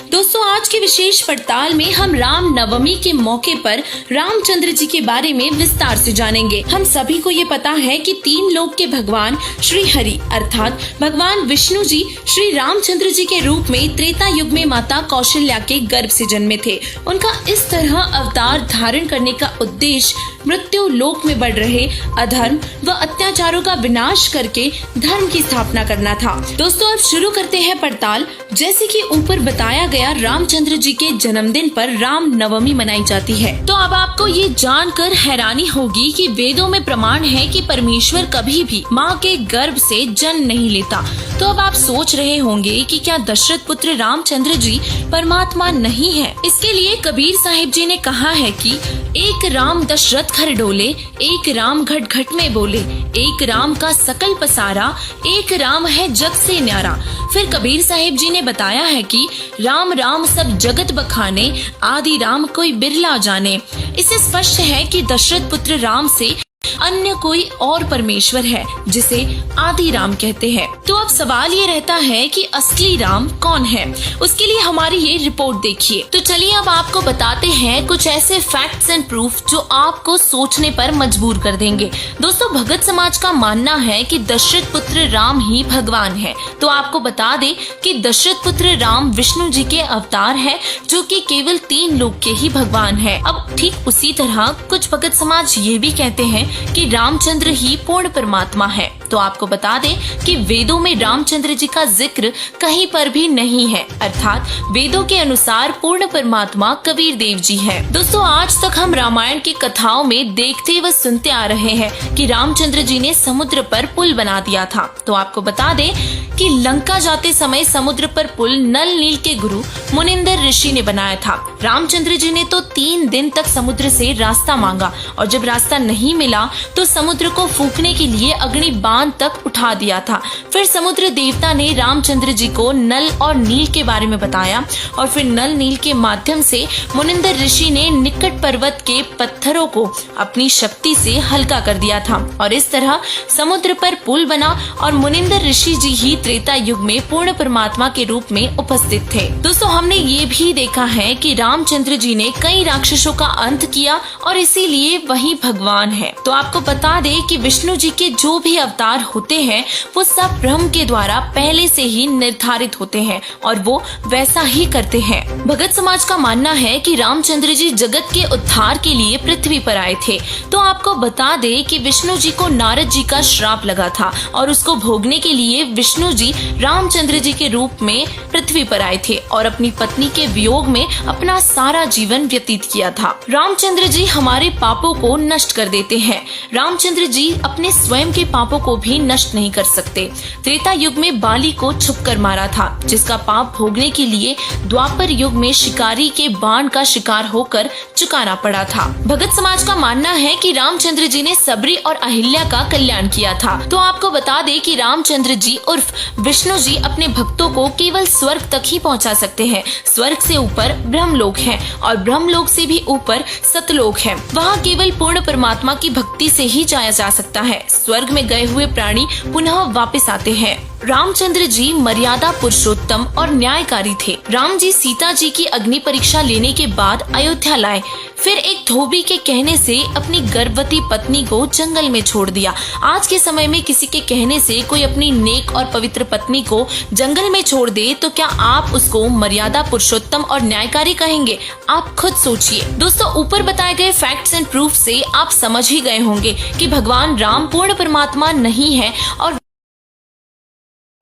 दोस्तों, आज की विशेष पड़ताल में हम राम नवमी के मौके पर रामचंद्र जी के बारे में विस्तार से जानेंगे। हम सभी को ये पता है कि तीन लोक के भगवान श्री हरि अर्थात भगवान विष्णु जी श्री रामचंद्र जी के रूप में त्रेता युग में माता कौशल्या के गर्भ से जन्मे थे। उनका इस तरह अवतार धारण करने का उद्देश्य मृत्यु लोक में बढ़ रहे अधर्म व अत्याचारों का विनाश करके धर्म की स्थापना करना था। दोस्तों, अब शुरू करते हैं पड़ताल। जैसे कि ऊपर बताया गया, रामचंद्र जी के जन्मदिन पर राम नवमी मनाई जाती है। तो अब आपको ये जानकर हैरानी होगी कि वेदों में प्रमाण है कि परमेश्वर कभी भी माँ के गर्भ से जन्म नहीं लेता। तो अब आप सोच रहे होंगे कि क्या दशरथ पुत्र रामचंद्र जी परमात्मा नहीं है? इसके लिए कबीर साहिब जी ने कहा है कि एक राम दशरथ घर डोले, एक राम घट घट में बोले, एक राम का सकल पसारा, एक राम है जग से न्यारा। फिर कबीर साहिब जी ने बताया है कि राम राम सब जगत बखाने, आदि राम कोई बिरला जाने। इससे स्पष्ट है कि दशरथ पुत्र राम से अन्य कोई और परमेश्वर है जिसे आदि राम कहते हैं। तो अब सवाल ये रहता है कि असली राम कौन है? उसके लिए हमारी ये रिपोर्ट देखिए। तो चलिए अब आपको बताते हैं कुछ ऐसे फैक्ट्स एंड प्रूफ जो आपको सोचने पर मजबूर कर देंगे। दोस्तों, भगत समाज का मानना है कि दशरथ पुत्र राम ही भगवान है। तो आपको बता दे कि दशरथ पुत्र राम विष्णु जी के अवतार है, जो कि केवल तीन लोक के ही भगवान है। अब ठीक उसी तरह कुछ भगत समाज ये भी कहते हैं कि रामचंद्र ही पूर्ण परमात्मा है। तो आपको बता दें कि वेदों में रामचंद्र जी का जिक्र कहीं पर भी नहीं है, अर्थात वेदों के अनुसार पूर्ण परमात्मा कबीर देव जी है। दोस्तों, आज तक हम रामायण की कथाओं में देखते व सुनते आ रहे हैं कि रामचंद्र जी ने समुद्र पर पुल बना दिया था। तो आपको बता दें कि लंका जाते समय समुद्र पर पुल नल नील के गुरु मुनिंदर ऋषि ने बनाया था। रामचंद्र जी ने तो 3 दिन तक समुद्र से रास्ता मांगा और जब रास्ता नहीं मिला तो समुद्र को फूकने के लिए अग्नि बांध तक उठा दिया था। फिर समुद्र देवता ने रामचंद्र जी को नल और नील के बारे में बताया और फिर नल नील के माध्यम से मुनिंदर ऋषि ने निकट पर्वत के पत्थरों को अपनी शक्ति से हल्का कर दिया था और इस तरह समुद्र पर पुल बना और मुनिंदर ऋषि जी ही त्रेता युग में पूर्ण परमात्मा के रूप में उपस्थित थे। दोस्तों, हमने ये भी देखा है कि रामचंद्र जी ने कई राक्षसों का अंत किया और इसीलिए वही भगवान है। तो आपको बता दे कि विष्णु जी के जो भी अवतार होते हैं वो सब ब्रह्म के द्वारा पहले से ही निर्धारित होते हैं और वो वैसा ही करते हैं। भगत समाज का मानना है कि रामचंद्र जी जगत के उद्धार के लिए पृथ्वी पर आए थे। तो आपको बता दे कि विष्णु जी को नारद जी का श्राप लगा था और उसको भोगने के लिए विष्णु जी रामचंद्र जी के रूप में पृथ्वी पर आए थे और अपनी पत्नी के वियोग में अपना सारा जीवन व्यतीत किया था। रामचंद्र जी हमारे पापों को नष्ट कर देते हैं। रामचंद्र जी अपने स्वयं के पापों को भी नष्ट नहीं कर सकते। त्रेता युग में बाली को छुपकर मारा था, जिसका पाप भोगने के लिए द्वापर युग में शिकारी के बाण का शिकार होकर चुकाना पड़ा था। भगत समाज का मानना है कि रामचंद्र जी ने सबरी और अहिल्या का कल्याण किया था। तो आपको बता दे कि रामचंद्र जी उर्फ विष्णु जी अपने भक्तों को केवल स्वर्ग तक ही पहुंचा सकते हैं। स्वर्ग से ऊपर ब्रह्मलोक है और ब्रह्मलोक से भी ऊपर सतलोक है। वहाँ केवल पूर्ण परमात्मा की भक्ति से ही जाया जा सकता है। स्वर्ग में गए हुए प्राणी पुनः वापस आते हैं। रामचंद्र जी मर्यादा पुरुषोत्तम और न्यायकारी थे। राम जी सीता जी की अग्नि परीक्षा लेने के बाद अयोध्या लाए, फिर एक धोबी के कहने से अपनी गर्भवती पत्नी को जंगल में छोड़ दिया। आज के समय में किसी के कहने से कोई अपनी नेक और पवित्र पत्नी को जंगल में छोड़ दे तो क्या आप उसको मर्यादा पुरुषोत्तम और न्यायकारी कहेंगे? आप खुद सोचिए। दोस्तों, ऊपर बताए गए फैक्ट्स एंड प्रूफ से आप समझ ही गए होंगे कि भगवान राम पूर्ण परमात्मा नहीं है और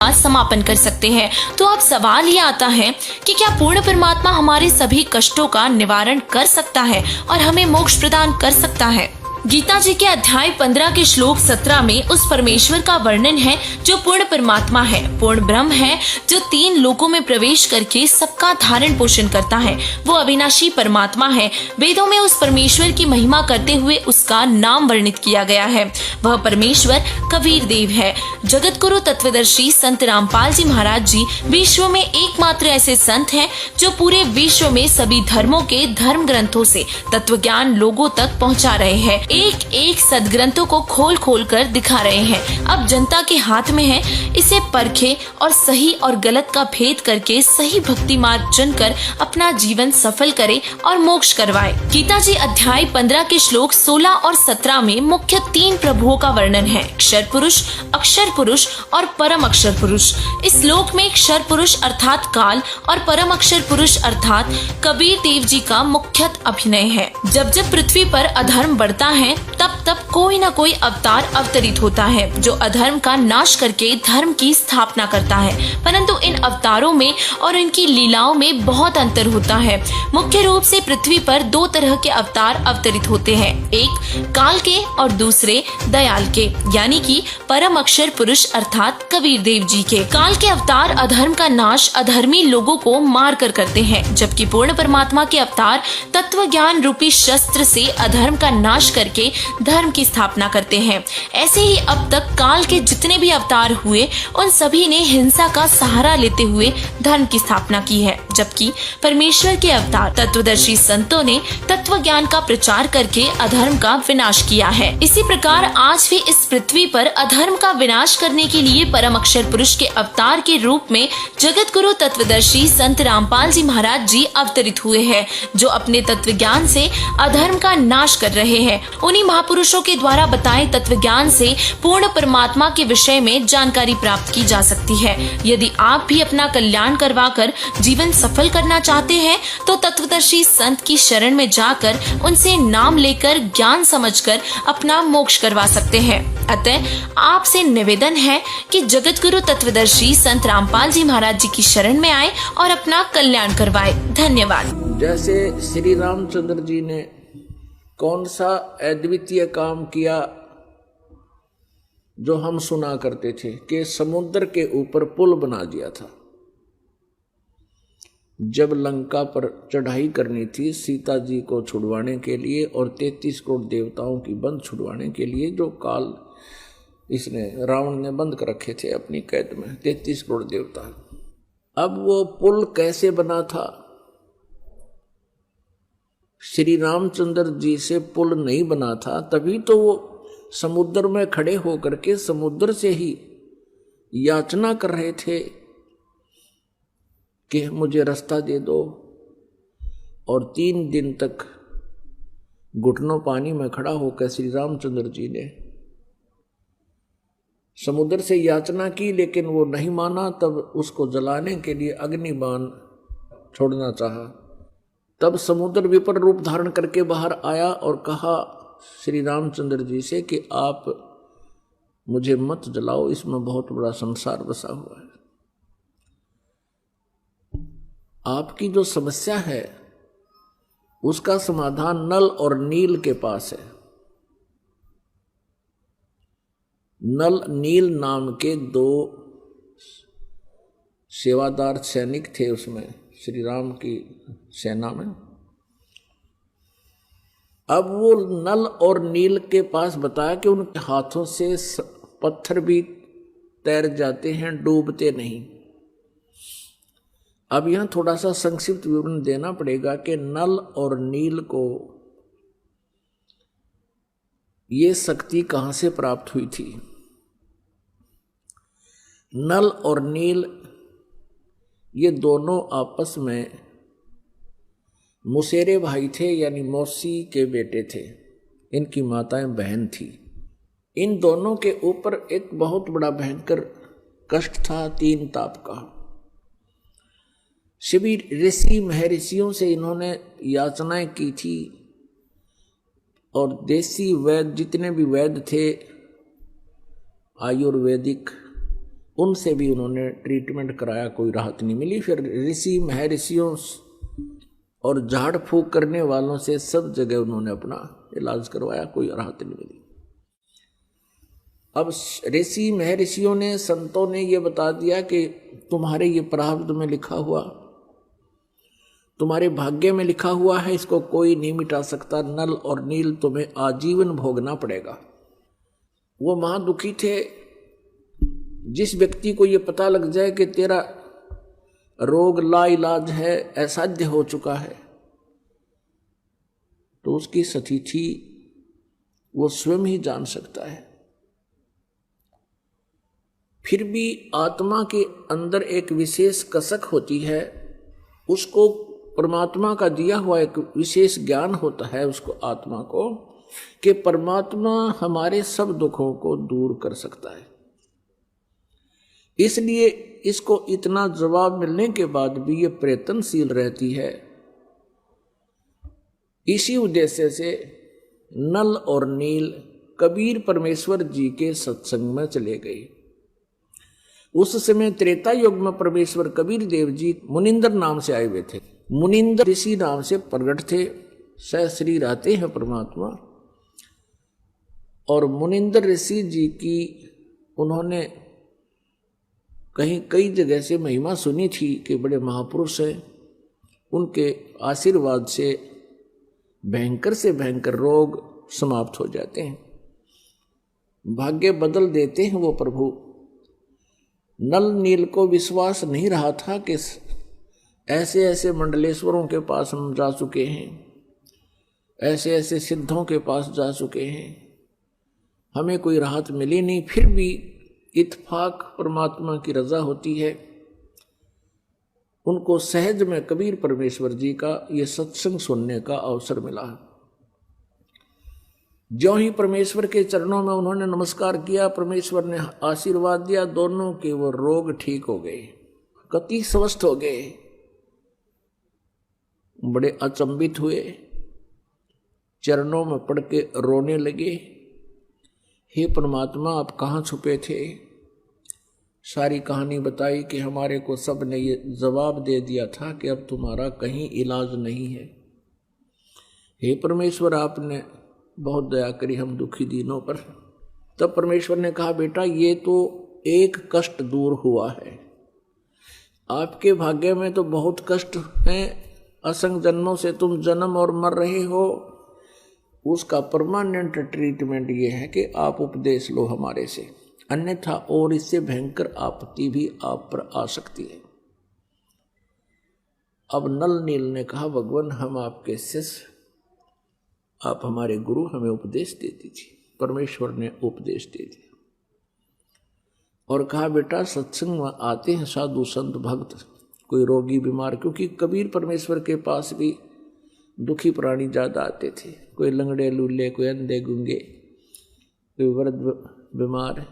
समापन कर सकते हैं। तो अब सवाल ये आता है कि क्या पूर्ण परमात्मा हमारे सभी कष्टों का निवारण कर सकता है और हमें मोक्ष प्रदान कर सकता है? गीता जी के अध्याय 15 के श्लोक 17 में उस परमेश्वर का वर्णन है जो पूर्ण परमात्मा है, पूर्ण ब्रह्म है, जो 3 लोकों में प्रवेश करके सबका धारण पोषण करता है। वो अविनाशी परमात्मा है। वेदों में उस परमेश्वर की महिमा करते हुए उसका नाम वर्णित किया गया है। वह परमेश्वर कबीर देव है। जगत गुरु तत्वदर्शी संत रामपाल जी महाराज जी विश्व में एकमात्र ऐसे संत हैं जो पूरे विश्व में सभी धर्मों के धर्म ग्रंथों से तत्व ज्ञान लोगों तक पहुंचा रहे हैं। एक एक सदग्रंथों को खोल खोल कर दिखा रहे हैं। अब जनता के हाथ में है, इसे परखे और सही और गलत का भेद करके सही भक्ति मार्ग चुनकर अपना जीवन सफल करे और मोक्ष करवाए। गीता जी अध्याय 15 के श्लोक 16 और 17 में मुख्य 3 प्रभुओं का वर्णन है, अक्षर पुरुष और परम अक्षर पुरुष। इस श्लोक में अक्षर पुरुष अर्थात काल और परम अक्षर पुरुष अर्थात कबीर देव जी का मुख्य अभिनय है। जब जब पृथ्वी पर अधर्म बढ़ता है तब तब कोई न कोई अवतार अवतरित होता है जो अधर्म का नाश करके धर्म की स्थापना करता है। परंतु इन अवतारों में और इनकी लीलाओं में बहुत अंतर होता है। मुख्य रूप से पृथ्वी पर 2 तरह के अवतार अवतरित होते हैं, एक काल के और दूसरे दयाल के, यानी कि परम अक्षर पुरुष अर्थात कबीर देव जी के। काल के अवतार अधर्म का नाश अधर्मी लोगों को मार कर करते हैं, जबकि पूर्ण परमात्मा के अवतार तत्व ज्ञान रूपी शस्त्र से अधर्म का नाश करके धर्म की स्थापना करते हैं। ऐसे ही अब तक काल के जितने भी अवतार हुए उन सभी ने हिंसा का सहारा लेते हुए धर्म की स्थापना की है, जबकि परमेश्वर के अवतार तत्वदर्शी संतों ने तत्व ज्ञान का प्रचार करके अधर्म का विनाश किया है। इसी प्रकार आज भी इस पृथ्वी पर अधर्म का विनाश करने के लिए परम अक्षर पुरुष के अवतार के रूप में जगत गुरु तत्वदर्शी संत रामपाल जी महाराज जी अवतरित हुए हैं, जो अपने तत्व ज्ञान से अधर्म का नाश कर रहे हैं। उन्हीं महापुरुषों के द्वारा बताए तत्व ज्ञान से पूर्ण परमात्मा के विषय में जानकारी प्राप्त की जा सकती है। यदि आप भी अपना कल्याण करवाकर जीवन सफल करना चाहते हैं तो तत्वदर्शी संत की शरण में जाकर उनसे नाम लेकर ज्ञान समझकर अपना मोक्ष करवा सकते हैं। अतः आपसे निवेदन है कि जगत गुरु तत्वदर्शी संत रामपाल जी महाराज जी की शरण में आए और अपना कल्याण करवाए। धन्यवाद। जैसे श्री रामचंद्र जी ने कौन सा अद्वितीय काम किया जो हम सुना करते थे कि समुद्र के ऊपर पुल बना दिया था। जब लंका पर चढ़ाई करनी थी सीता जी को छुड़वाने के लिए और 33 करोड़ देवताओं की बंद छुड़वाने के लिए, जो काल इसने रावण ने बंद कर रखे थे अपनी कैद में 33 करोड़ देवता। अब वो पुल कैसे बना था? श्री रामचंद्र जी से पुल नहीं बना था, तभी तो वो समुद्र में खड़े होकर के समुद्र से ही याचना कर रहे थे कि मुझे रास्ता दे दो, और 3 दिन तक घुटनों पानी में खड़ा होकर श्री रामचंद्र जी ने समुद्र से याचना की, लेकिन वो नहीं माना। तब उसको जलाने के लिए अग्निबाण छोड़ना चाहा। तब समुद्र विपर रूप धारण करके बाहर आया और कहा श्री रामचंद्र जी से कि आप मुझे मत जलाओ, इसमें बहुत बड़ा संसार बसा हुआ है। आपकी जो समस्या है उसका समाधान नल और नील के पास है। नल नील नाम के 2 सेवादार सैनिक थे उसमें, श्री राम की सेना में। अब वो नल और नील के पास बताया कि उनके हाथों से पत्थर भी तैर जाते हैं, डूबते नहीं। अब यहां थोड़ा सा संक्षिप्त विवरण देना पड़ेगा कि नल और नील को ये शक्ति कहां से प्राप्त हुई थी। नल और नील ये दोनों आपस में मुसेरे भाई थे, यानी मौसी के बेटे थे। इनकी माताएं बहन थी। इन दोनों के ऊपर एक बहुत बड़ा भयंकर कष्ट था, 3 ताप का। सभी ऋषि महर्षियों से इन्होंने याचनाएं की थी, और देसी वैद्य जितने भी वैद्य थे आयुर्वेदिक, उनसे भी उन्होंने ट्रीटमेंट कराया, कोई राहत नहीं मिली। फिर ऋषि महर्षियों और झाड़ फूक करने वालों से सब जगह उन्होंने अपना इलाज करवाया, कोई राहत नहीं मिली। अब ऋषि महर्षियों ने, संतों ने ये बता दिया कि तुम्हारे ये प्रारब्ध में लिखा हुआ, तुम्हारे भाग्य में लिखा हुआ है, इसको कोई नहीं मिटा सकता। नल और नील तुम्हें आजीवन भोगना पड़ेगा। वो महादुखी थे। जिस व्यक्ति को ये पता लग जाए कि तेरा रोग लाइलाज है, असाध्य हो चुका है, तो उसकी स्थिति वो स्वयं ही जान सकता है। फिर भी आत्मा के अंदर एक विशेष कसक होती है, उसको परमात्मा का दिया हुआ एक विशेष ज्ञान होता है उसको, आत्मा को, कि परमात्मा हमारे सब दुखों को दूर कर सकता है। इसलिए इसको इतना जवाब मिलने के बाद भी ये प्रयत्नशील रहती है। इसी उद्देश्य से नल और नील कबीर परमेश्वर जी के सत्संग में चले गए। उस समय त्रेता युग में परमेश्वर कबीर देव जी मुनिंदर नाम से आए हुए थे। मुनिंदर ऋषि नाम से प्रगट थे, सहस्री रहते हैं परमात्मा। और मुनिंदर ऋषि जी की उन्होंने कहीं कई जगह से महिमा सुनी थी कि बड़े महापुरुष हैं, उनके आशीर्वाद से भयंकर से भयंकर रोग समाप्त हो जाते हैं, भाग्य बदल देते हैं वो प्रभु। नल नील को विश्वास नहीं रहा था कि ऐसे ऐसे मंडलेश्वरों के पास हम जा चुके हैं, ऐसे ऐसे सिद्धों के पास जा चुके हैं, हमें कोई राहत मिली नहीं। फिर भी इत्फाक परमात्मा की रजा होती है। उनको सहज में कबीर परमेश्वर जी का ये सत्संग सुनने का अवसर मिला। ज्यों ही परमेश्वर के चरणों में उन्होंने नमस्कार किया, परमेश्वर ने आशीर्वाद दिया, दोनों के वो रोग ठीक हो गए, कति स्वस्थ हो गए। बड़े अचंभित हुए, चरणों में पड़ के रोने लगे, हे परमात्मा आप कहाँ छुपे थे। सारी कहानी बताई कि हमारे को सब ने ये जवाब दे दिया था कि अब तुम्हारा कहीं इलाज नहीं है। हे परमेश्वर आपने बहुत दया करी हम दुखी दीनों पर। तब परमेश्वर ने कहा बेटा ये तो एक कष्ट दूर हुआ है, आपके भाग्य में तो बहुत कष्ट हैं, असंख्य जन्मों से तुम जन्म और मर रहे हो। उसका परमानेंट ट्रीटमेंट ये है कि आप उपदेश लो हमारे से, अन्यथा और इससे भयंकर आपत्ति भी आप पर आ सकती है। अब नल नील ने कहा भगवान हम आपके शिष्य, आप हमारे गुरु, हमें उपदेश दे दीजिए। परमेश्वर ने उपदेश दे दिया और कहा बेटा सत्संग में आते हैं साधु संत भक्त, कोई रोगी बीमार, क्योंकि कबीर परमेश्वर के पास भी दुखी प्राणी ज़्यादा आते थे, कोई लंगड़े लूले, कोई अंधे गुंगे, कोई वृद्ध बीमार,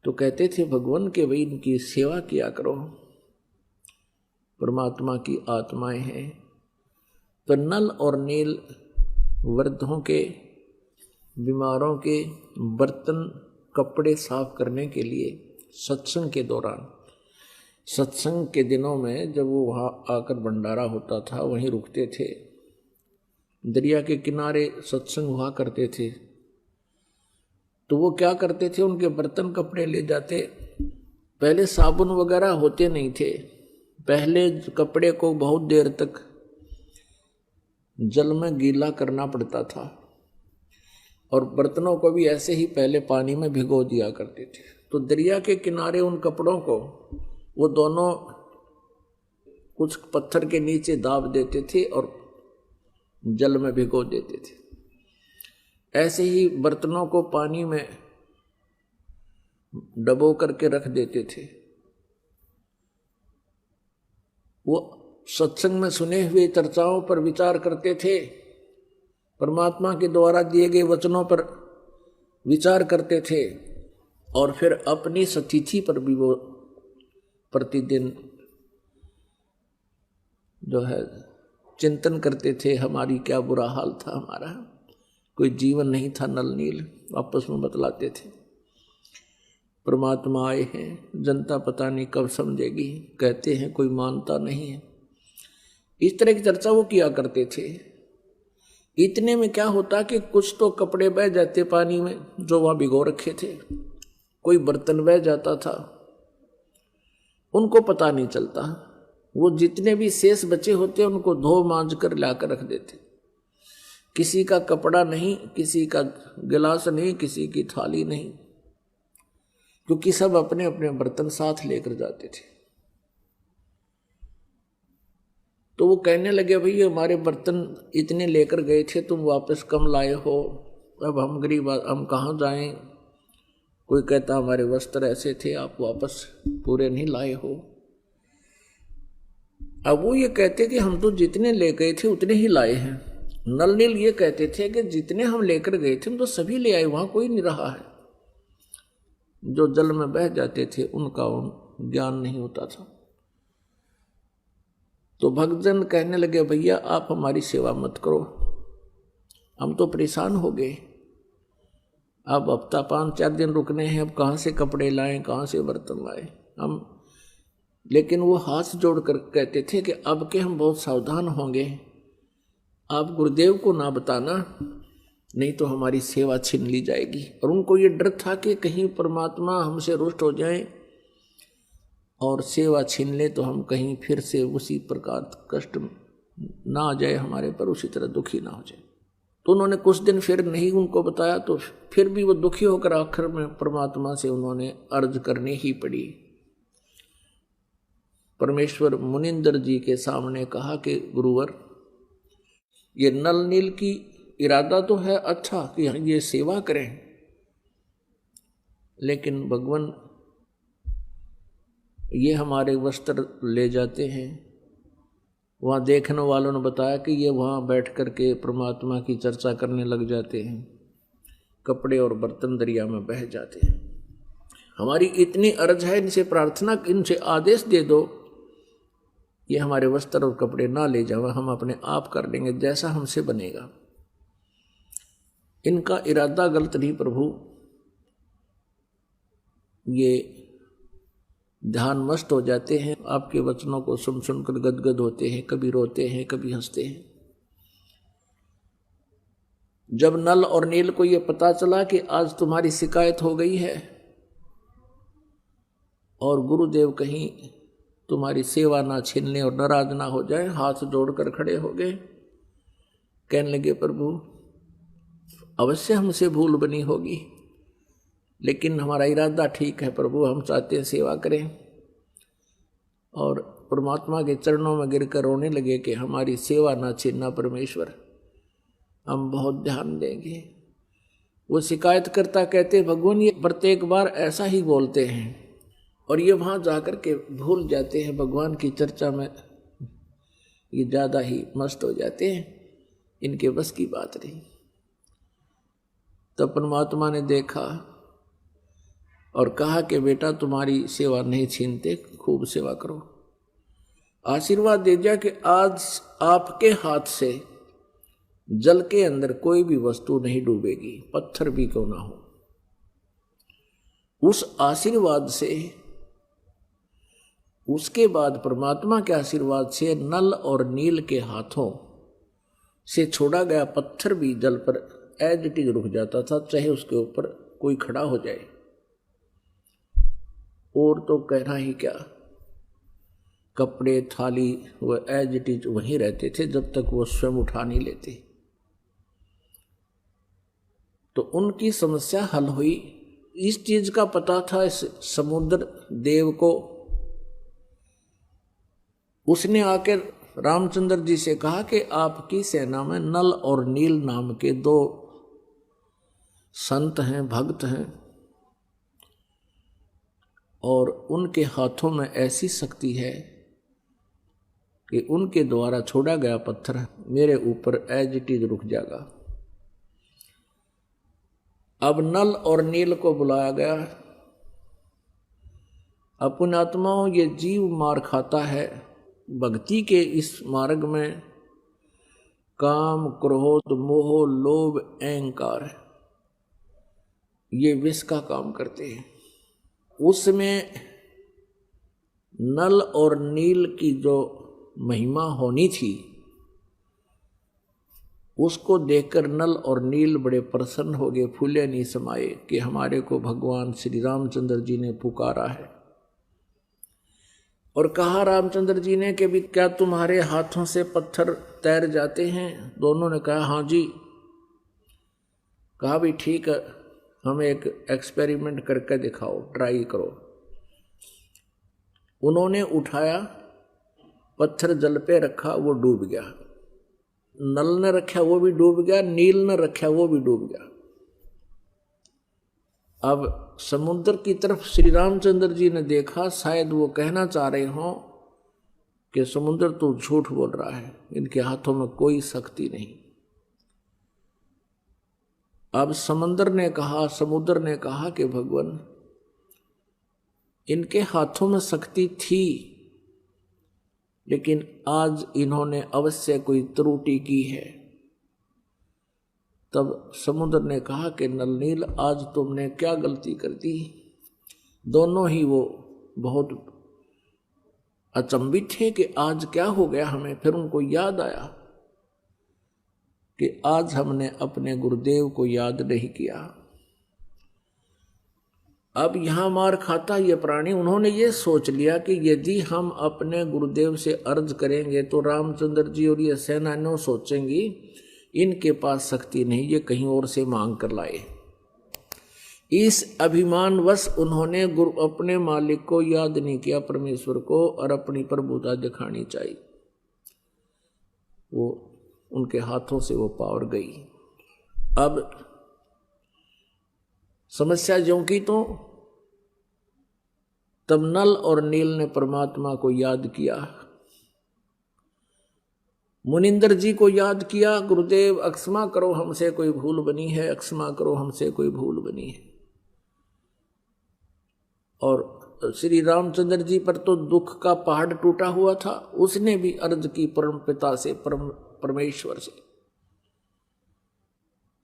तो कहते थे भगवान के भाई इनकी सेवा किया करो, परमात्मा की आत्माएं हैं। तो नल और नील वृद्धों के, बीमारों के बर्तन कपड़े साफ करने के लिए सत्संग के दौरान, सत्संग के दिनों में जब वो वहाँ आकर भंडारा होता था वहीं रुकते थे, दरिया के किनारे सत्संग हुआ करते थे, तो वो क्या करते थे उनके बर्तन कपड़े ले जाते। पहले साबुन वगैरह होते नहीं थे, पहले कपड़े को बहुत देर तक जल में गीला करना पड़ता था और बर्तनों को भी ऐसे ही पहले पानी में भिगो दिया करते थे। तो दरिया के किनारे उन कपड़ों को वो दोनों कुछ पत्थर के नीचे दाब देते थे और जल में भिगो देते थे। ऐसे ही बर्तनों को पानी में डबो करके रख देते थे। वो सत्संग में सुने हुए चर्चाओं पर विचार करते थे, परमात्मा के द्वारा दिए गए वचनों पर विचार करते थे और फिर अपनी स्थिति पर भी वो प्रतिदिन जो है चिंतन करते थे, हमारी क्या बुरा हाल था, हमारा कोई जीवन नहीं था। नल नील आपस में बतलाते थे परमात्मा आए हैं, जनता पता नहीं कब समझेगी, कहते हैं कोई मानता नहीं है। इस तरह की चर्चा वो किया करते थे। इतने में क्या होता कि कुछ तो कपड़े बह जाते पानी में जो वहां भिगो रखे थे, कोई बर्तन बह जाता था, उनको पता नहीं चलता। वो जितने भी शेष बचे होते उनको धो मांज कर लाकर रख देते। किसी का कपड़ा नहीं, किसी का गिलास नहीं, किसी की थाली नहीं, क्योंकि सब अपने अपने बर्तन साथ लेकर जाते थे। तो वो कहने लगे, भाई हमारे बर्तन इतने लेकर गए थे, तुम वापस कम लाए हो, अब हम गरीब, हम कहाँ जाएं। कोई कहता हमारे वस्त्र ऐसे थे, आप वापस पूरे नहीं लाए हो। अब वो ये कहते कि हम तो जितने ले गए थे उतने ही लाए हैं। नल नील ये कहते थे कि जितने हम लेकर गए थे हम तो सभी ले आए, वहां कोई नहीं रहा है। जो जल में बह जाते थे उनका ज्ञान नहीं होता था। तो भक्तजन कहने लगे, भैया आप हमारी सेवा मत करो, हम तो परेशान हो गए, अब हफ्ता 5-4 दिन रुकने हैं, अब कहाँ से कपड़े लाएं, कहाँ से बर्तन लाएं हम। लेकिन वो हाथ जोड़कर कहते थे कि अब के हम बहुत सावधान होंगे, आप गुरुदेव को ना बताना, नहीं तो हमारी सेवा छीन ली जाएगी। और उनको ये डर था कि कहीं परमात्मा हमसे रुष्ट हो जाए और सेवा छीन ले तो हम कहीं फिर से उसी प्रकार कष्ट ना आ जाए हमारे पर, उसी तरह दुखी ना हो जाए। तो उन्होंने कुछ दिन फिर नहीं उनको बताया, तो फिर भी वो दुखी होकर आखिर में परमात्मा से उन्होंने अर्ज करनी ही पड़ी। परमेश्वर मुनिंदर जी के सामने कहा कि गुरुवर, ये नल नील की इरादा तो है अच्छा कि ये सेवा करें, लेकिन भगवान ये हमारे वस्त्र ले जाते हैं। वहाँ देखने वालों ने बताया कि ये वहाँ बैठ कर के परमात्मा की चर्चा करने लग जाते हैं, कपड़े और बर्तन दरिया में बह जाते हैं। हमारी इतनी अर्ज है, इनसे प्रार्थना, इनसे आदेश दे दो, ये हमारे वस्त्र और कपड़े ना ले जाओ, हम अपने आप कर लेंगे जैसा हमसे बनेगा। इनका इरादा गलत नहीं प्रभु, ये ध्यान मस्त हो जाते हैं, आपके वचनों को सुन सुनकर गदगद होते हैं, कभी रोते हैं, कभी हंसते हैं। जब नल और नील को यह पता चला कि आज तुम्हारी शिकायत हो गई है और गुरुदेव कहीं तुम्हारी सेवा ना छीन ले और नाराज ना हो जाए, हाथ जोड़कर खड़े हो गए, कहने लगे प्रभु अवश्य हमसे भूल बनी होगी, लेकिन हमारा इरादा ठीक है प्रभु, हम चाहते हैं सेवा करें। और परमात्मा के चरणों में गिरकर रोने लगे कि हमारी सेवा ना छीनना परमेश्वर, हम बहुत ध्यान देंगे। वो शिकायत करता कहते भगवान ये प्रत्येक बार ऐसा ही बोलते हैं और ये वहाँ जाकर के भूल जाते हैं, भगवान की चर्चा में ये ज़्यादा ही मस्त हो जाते हैं, इनके बस की बात नहीं। तब परमात्मा ने देखा और कहा कि बेटा तुम्हारी सेवा नहीं छीनते, खूब सेवा करो। आशीर्वाद दे दिया कि आज आपके हाथ से जल के अंदर कोई भी वस्तु नहीं डूबेगी, पत्थर भी क्यों ना हो। उस आशीर्वाद से, उसके बाद परमात्मा के आशीर्वाद से नल और नील के हाथों से छोड़ा गया पत्थर भी जल पर एज इट इज रुक जाता था, चाहे उसके ऊपर कोई खड़ा हो जाए। और तो कहना ही क्या, कपड़े थाली वो एज इट इज वहीं रहते थे जब तक वो स्वयं उठा नहीं लेते। तो उनकी समस्या हल हुई। इस चीज का पता था इस समुद्र देव को। उसने आकर रामचंद्र जी से कहा कि आपकी सेना में नल और नील नाम के 2 संत हैं, भक्त हैं, और उनके हाथों में ऐसी शक्ति है कि उनके द्वारा छोड़ा गया पत्थर मेरे ऊपर एज इट इज रुक जाएगा। अब नल और नील को बुलाया गया। अपनी आत्माओं, ये जीव मार खाता है भक्ति के इस मार्ग में। काम, क्रोध, मोह, लोभ, अहंकार ये विष का काम करते हैं। उसमें नल और नील की जो महिमा होनी थी उसको देखकर नल और नील बड़े प्रसन्न हो गए, फूले नहीं समाये कि हमारे को भगवान श्री रामचंद्र जी ने पुकारा है। और कहा रामचंद्र जी ने कि भी क्या तुम्हारे हाथों से पत्थर तैर जाते हैं? दोनों ने कहा हाँ जी। कहा भी ठीक है, हमें एक एक्सपेरिमेंट करके दिखाओ, ट्राई करो। उन्होंने उठाया, पत्थर जल पे रखा, वो डूब गया। नल ने रखा वो भी डूब गया, नील ने रखा वो भी डूब गया। अब समुद्र की तरफ श्री रामचंद्र जी ने देखा, शायद वो कहना चाह रहे हों कि समुद्र तो झूठ बोल रहा है, इनके हाथों में कोई शक्ति नहीं। अब समुद्र ने कहा कि भगवान, इनके हाथों में शक्ति थी, लेकिन आज इन्होंने अवश्य कोई त्रुटि की है। तब समुद्र ने कहा कि नल नील, आज तुमने क्या गलती कर दी? दोनों ही वो बहुत अचंभित थे कि आज क्या हो गया हमें। फिर उनको याद आया कि आज हमने अपने गुरुदेव को याद नहीं किया। अब यहां मार खाता ये प्राणी। उन्होंने ये सोच लिया कि यदि हम अपने गुरुदेव से अर्ज करेंगे तो रामचंद्र जी और ये सेनानियों सोचेंगी इनके पास शक्ति नहीं, ये कहीं और से मांग कर लाए। इस अभिमानवश उन्होंने अपने मालिक को याद नहीं किया, परमेश्वर को, और अपनी प्रभुता दिखानी चाहिए। वो उनके हाथों से वो पावर गई। अब समस्या ज्यों की तो तब नल और नील ने परमात्मा को याद किया, मुनिंदर जी को याद किया। गुरुदेव अक्षमा करो, हमसे कोई भूल बनी है, अक्षमा करो, हमसे कोई भूल बनी है। और श्री रामचंद्र जी पर तो दुख का पहाड़ टूटा हुआ था। उसने भी अर्ज की परम पिता से, परमेश्वर से।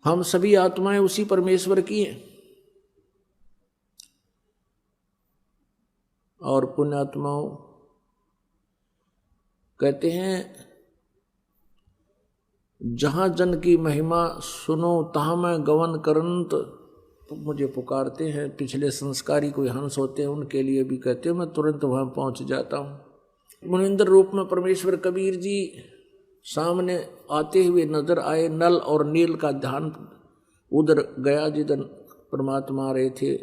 हम सभी आत्माएं उसी परमेश्वर की हैं। और पुण्यात्माओं कहते हैं, जहां जन की महिमा सुनो तहां मैं गवन करंत, तो मुझे पुकारते हैं। पिछले संस्कारी कोई हंस होते हैं, उनके लिए भी कहते हैं, मैं तुरंत वहां पहुंच जाता हूं। मुनिंदर रूप में परमेश्वर कबीर जी सामने आते हुए नजर आए। नल और नील का ध्यान उधर गया जिधर परमात्मा आ रहे थे।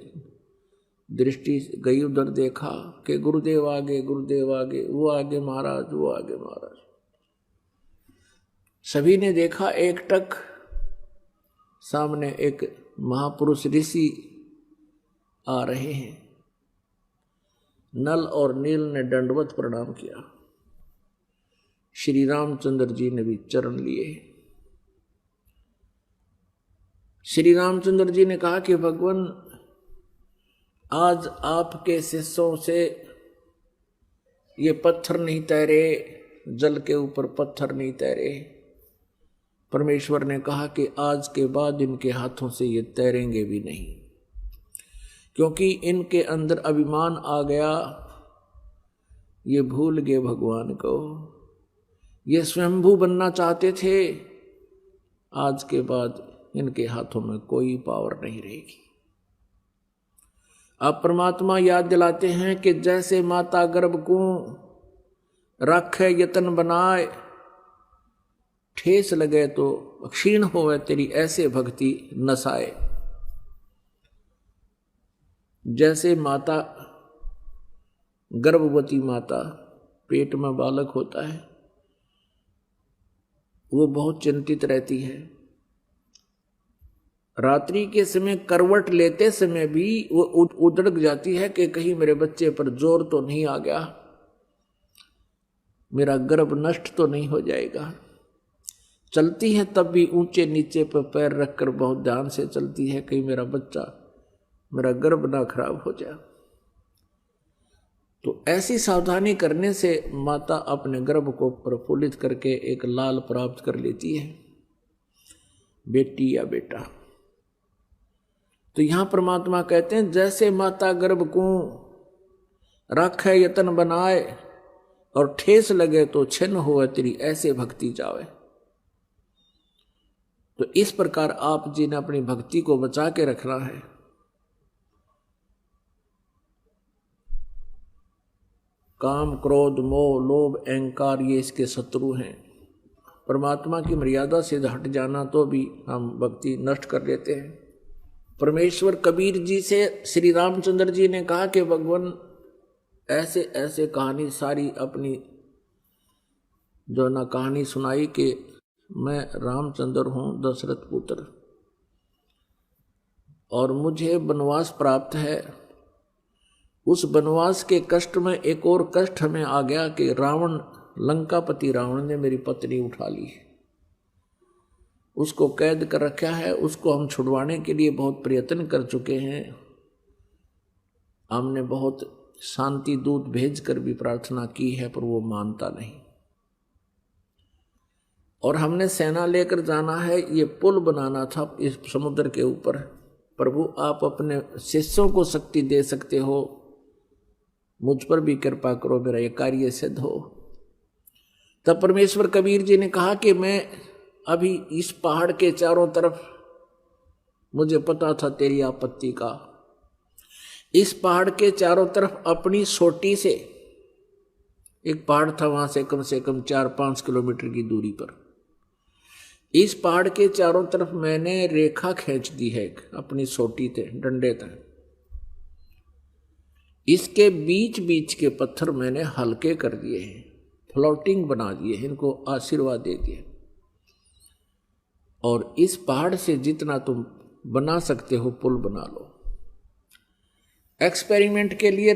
दृष्टि गई उधर, देखा कि गुरुदेव आगे, गुरुदेव आगे, वो आगे महाराज, वो आगे महाराज। सभी ने देखा एकटक सामने एक महापुरुष ऋषि आ रहे हैं। नल और नील ने दंडवत प्रणाम किया। श्री रामचंद्र जी ने भी चरण लिए। श्री रामचंद्र जी ने कहा कि भगवान, आज आपके शिष्यों से ये पत्थर नहीं तैरे, जल के ऊपर पत्थर नहीं तैरे। परमेश्वर ने कहा कि आज के बाद इनके हाथों से ये तैरेंगे भी नहीं, क्योंकि इनके अंदर अभिमान आ गया। ये भूल गए भगवान को, ये स्वयंभू बनना चाहते थे। आज के बाद इनके हाथों में कोई पावर नहीं रहेगी। अब परमात्मा याद दिलाते हैं कि जैसे माता गर्भ को रखे यतन बनाए, ठेस लगे तो क्षीण होवे तेरी ऐसे भक्ति नसाए। जैसे माता, गर्भवती माता, पेट में बालक होता है, वो बहुत चिंतित रहती है। रात्रि के समय करवट लेते समय भी वो उधड़क जाती है कि कहीं मेरे बच्चे पर जोर तो नहीं आ गया, मेरा गर्भ नष्ट तो नहीं हो जाएगा। चलती है तब भी ऊंचे नीचे पर पैर रखकर बहुत ध्यान से चलती है, कहीं मेरा बच्चा, मेरा गर्भ ना खराब हो जाए। तो ऐसी सावधानी करने से माता अपने गर्भ को प्रफुल्लित करके एक लाल प्राप्त कर लेती है, बेटी या बेटा। तो यहां परमात्मा कहते हैं, जैसे माता गर्भ को रखे यतन बनाए और ठेस लगे तो छिन्न होवे तेरी ऐसे भक्ति जावे। तो इस प्रकार आप जी ने अपनी भक्ति को बचा के रखना है। काम, क्रोध, मोह, लोभ, अहंकार ये इसके शत्रु हैं। परमात्मा की मर्यादा से हट जाना तो भी हम भक्ति नष्ट कर लेते हैं। परमेश्वर कबीर जी से श्री रामचंद्र जी ने कहा कि भगवान ऐसे ऐसे कहानी सारी अपनी जो ना कहानी सुनाई कि मैं रामचंद्र हूँ, दशरथ पुत्र, और मुझे वनवास प्राप्त है। उस वनवास के कष्ट में एक और कष्ट हमें आ गया कि रावण, लंकापति रावण ने मेरी पत्नी उठा ली, उसको कैद कर रखा है। उसको हम छुड़वाने के लिए बहुत प्रयत्न कर चुके हैं। हमने बहुत शांति दूत भेजकर भी प्रार्थना की है, पर वो मानता नहीं। और हमने सेना लेकर जाना है, ये पुल बनाना था इस समुद्र के ऊपर। प्रभु आप अपने शिष्यों को शक्ति दे सकते हो, मुझ पर भी कृपा करो, मेरा ये कार्य सिद्ध हो। तब परमेश्वर कबीर जी ने कहा कि मैं अभी इस पहाड़ के चारों तरफ, मुझे पता था तेरी आपत्ति का, इस पहाड़ के चारों तरफ अपनी सोटी से, एक पहाड़ था वहां से कम 4-5 किलोमीटर की दूरी पर, इस पहाड़ के चारों तरफ मैंने रेखा खींच दी है अपनी सोटी से, डंडे तक। इसके बीच बीच के पत्थर मैंने हल्के कर दिए हैं, फ्लोटिंग बना दिए, इनको आशीर्वाद दे दिए। और इस पहाड़ से जितना तुम बना सकते हो पुल बना लो। एक्सपेरिमेंट के लिए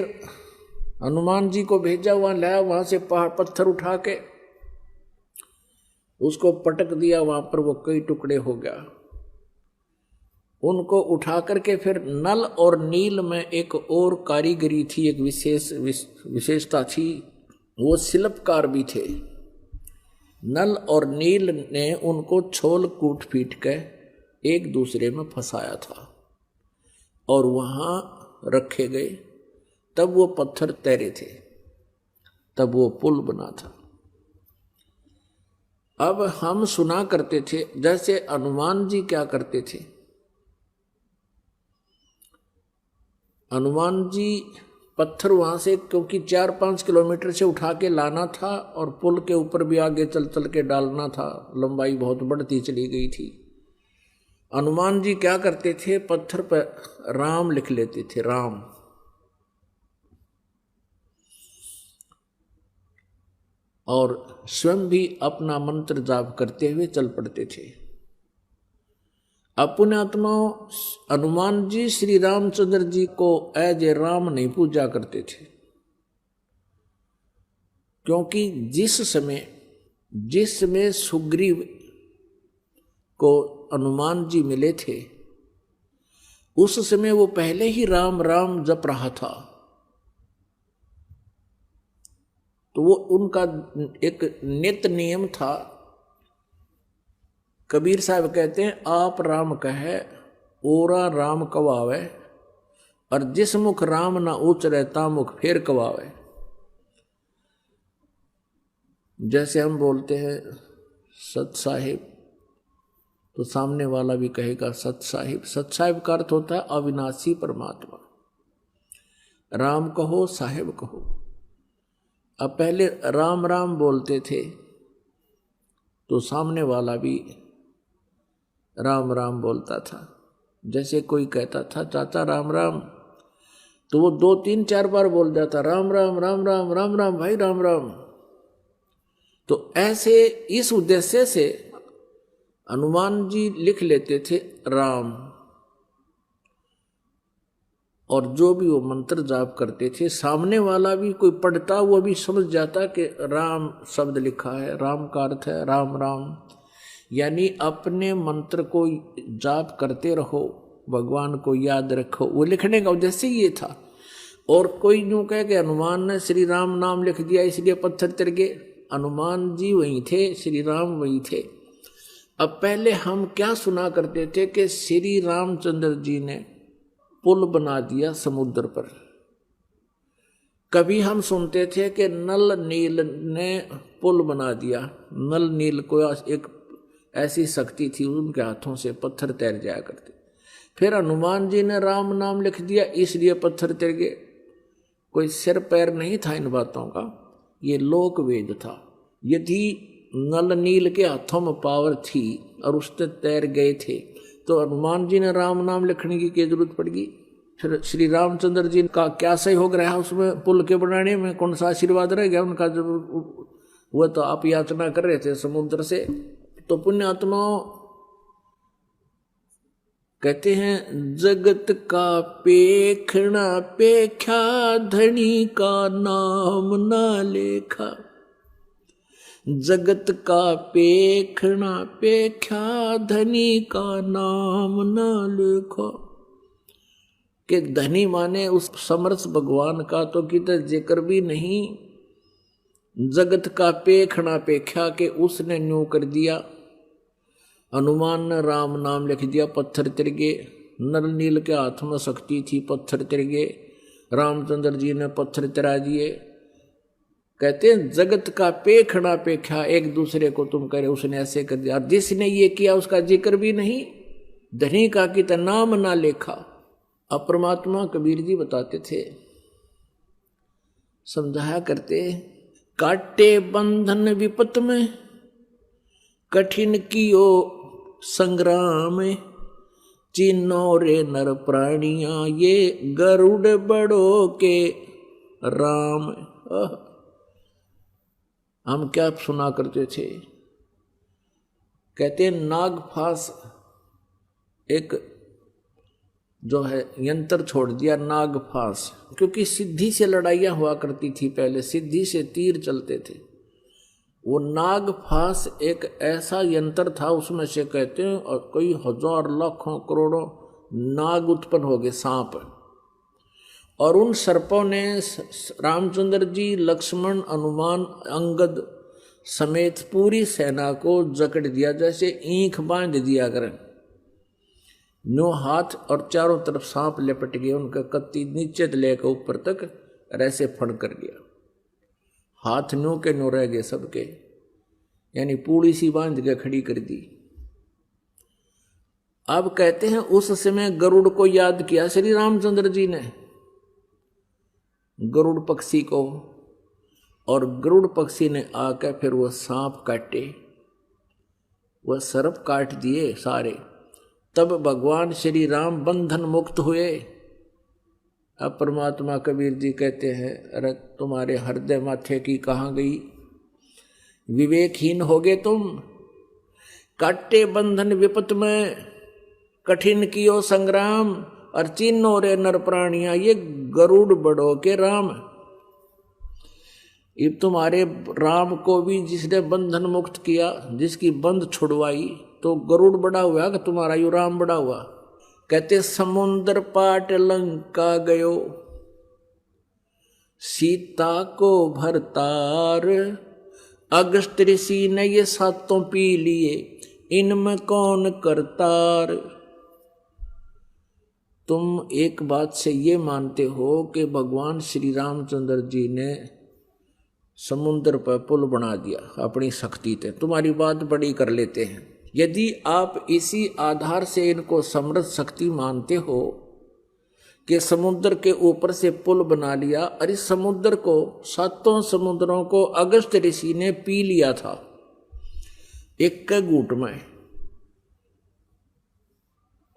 हनुमान जी को भेजा, वहां लाया, वहां से पहाड़ पत्थर उठा के उसको पटक दिया, वहां पर वो कई टुकड़े हो गया। उनको उठा करके फिर नल और नील में एक और कारीगरी थी, एक विशेषता थी, वो शिल्पकार भी थे। नल और नील ने उनको छोल कूट पीट के एक दूसरे में फंसाया था और वहां रखे गए, तब वो पत्थर तैरे थे, तब वो पुल बना था। अब हम सुना करते थे, जैसे हनुमान जी क्या करते थे, हनुमान जी पत्थर वहां से, क्योंकि 4-5 किलोमीटर से उठा के लाना था और पुल के ऊपर भी आगे चल चल के डालना था, लंबाई बहुत बढ़ती चली गई थी। हनुमान जी क्या करते थे, पत्थर पर राम लिख लेते थे, राम, और स्वयं भी अपना मंत्र जाप करते हुए चल पड़ते थे। अपने आत्मा हनुमान जी श्री रामचंद्र जी को एज ए राम नहीं पूजा करते थे, क्योंकि जिस समय सुग्रीव को हनुमान जी मिले थे, उस समय वो पहले ही राम राम जप रहा था। तो वो उनका एक नित्य नियम था। कबीर साहब कहते हैं, आप राम कहे ओरा राम कवावे, और जिस मुख राम ना उचरे ता मुख फेर कवावे। जैसे हम बोलते हैं सत साहिब, तो सामने वाला भी कहेगा सत साहिब। सत साहिब का अर्थ होता है अविनाशी परमात्मा। राम कहो, साहिब कहो। अब पहले राम राम बोलते थे तो सामने वाला भी राम राम बोलता था। जैसे कोई कहता था चाचा राम राम, तो वो 2-3-4 बार बोल जाता राम राम राम राम राम राम भाई राम राम। तो ऐसे इस उद्देश्य से हनुमान जी लिख लेते थे राम, और जो भी वो मंत्र जाप करते थे, सामने वाला भी कोई पढ़ता वो भी समझ जाता कि राम शब्द लिखा है, राम का अर्थ है राम राम। यानी अपने मंत्र को जाप करते रहो, भगवान को याद रखो, वो लिखने का उद्देश्य ये था। और कोई यूं कहे कि हनुमान ने श्री राम नाम लिख दिया इसलिए पत्थर तिर गए, हनुमान जी वहीं थे, श्री राम वहीं थे। अब पहले हम क्या सुना करते थे कि श्री रामचंद्र जी ने पुल बना दिया समुद्र पर। कभी हम सुनते थे कि नल नील ने पुल बना दिया। नल नील को एक ऐसी शक्ति थी उनके हाथों से, पत्थर तैर जाया करते। फिर हनुमान जी ने राम नाम लिख दिया, इसलिए पत्थर तैर गए। कोई सिर पैर नहीं था इन बातों का, ये लोक वेद था। यदि नल नील के हाथों में पावर थी और उससे तैर गए थे, तो हनुमान जी ने राम नाम लिखने की क्या जरूरत पड़गी? फिर श्री रामचंद्र जी का क्या सहयोग रहा उसमें, पुल के बनाने में कौन सा आशीर्वाद रह गया उनका? जब वह तो आप याचना कर रहे थे समुद्र से। तो पुण्यात्माओं कहते हैं, जगत का पेखना पेख्या, धनी का नाम ना लेखा। जगत का पेखना पेख्या, धनी का नाम ना लेखा। कि धनी माने उस समर्थ भगवान का तो किधर जिक्र भी नहीं। जगत का पेखना पेख्या के उसने न्यू कर दिया। हनुमान ने राम नाम लिख दिया, पत्थर तिर गए। नर नील के हाथ में शक्ति थी, पत्थर तिर गए। रामचंद्र जी ने पत्थर तिरा दिए। कहते हैं जगत का पेखना पेख्या, एक दूसरे को तुम करे, उसने ऐसे कर दिया। जिसने ये किया उसका जिक्र भी नहीं। धनी का कि नाम ना लेखा। अब परमात्मा कबीर जी बताते थे, समझाया करते, काटे बंधन विपत में, कठिन कियो संग्राम, चिन्नो रे नर प्राणिया, ये गरुड़ बड़ो के राम। हम क्या सुना करते थे? कहते नागफास एक जो है यंत्र छोड़ दिया, नागफास। क्योंकि सिद्धि से लड़ाइयाँ हुआ करती थी पहले, सिद्धि से तीर चलते थे। वो नागफास एक ऐसा यंत्र था, उसमें से कहते हैं और कई हजार लाखों करोड़ों नाग उत्पन्न हो गए, सांप। और उन सर्पों ने रामचंद्र जी, लक्ष्मण, हनुमान, अंगद समेत पूरी सेना को जकड़ दिया, जैसे ईंख बांध दिया करें। नो हाथ और चारों तरफ सांप लिपट गए, उनका कत्ती नीचे लेकर ऊपर तक ऐसे फड़ कर गया। हाथ नो के नो रह गए सबके, यानी पूड़ी सी बांध के खड़ी कर दी। अब कहते हैं उस समय गरुड़ को याद किया श्री रामचंद्र जी ने, गरुड़ पक्षी को, और गरुड़ पक्षी ने आकर फिर वह सांप काटे, वह सर्प काट दिए सारे। तब भगवान श्री राम बंधन मुक्त हुए। अब परमात्मा कबीर जी कहते हैं, अरे तुम्हारे हृदय माथे की कहाँ गई? विवेकहीन हो गए तुम। काटे बंधन विपत में, कठिन कियो संग्राम, और चिन्नो रे नर प्राणिया, ये गरुड़ बड़ो के राम। अब तुम्हारे राम को भी जिसने बंधन मुक्त किया, जिसकी बंध छुड़वाई, तो गरुड़ बड़ा हुआ कि तुम्हारा यू राम बड़ा हुआ। कहते समुद्र पाट लंका गयो, सीता को भरतार, अगस्त ऋषि ने ये सातों पी लिए, इनमें कौन करतार। तुम एक बात से ये मानते हो कि भगवान श्री रामचंद्र जी ने समुद्र पर पुल बना दिया अपनी शक्ति से, तुम्हारी बात बड़ी कर लेते हैं। यदि आप इसी आधार से इनको समृद्ध शक्ति मानते हो कि समुद्र के ऊपर से पुल बना लिया, और इस समुद्र को, सातों समुद्रों को अगस्त ऋषि ने पी लिया था एक के घूंट में,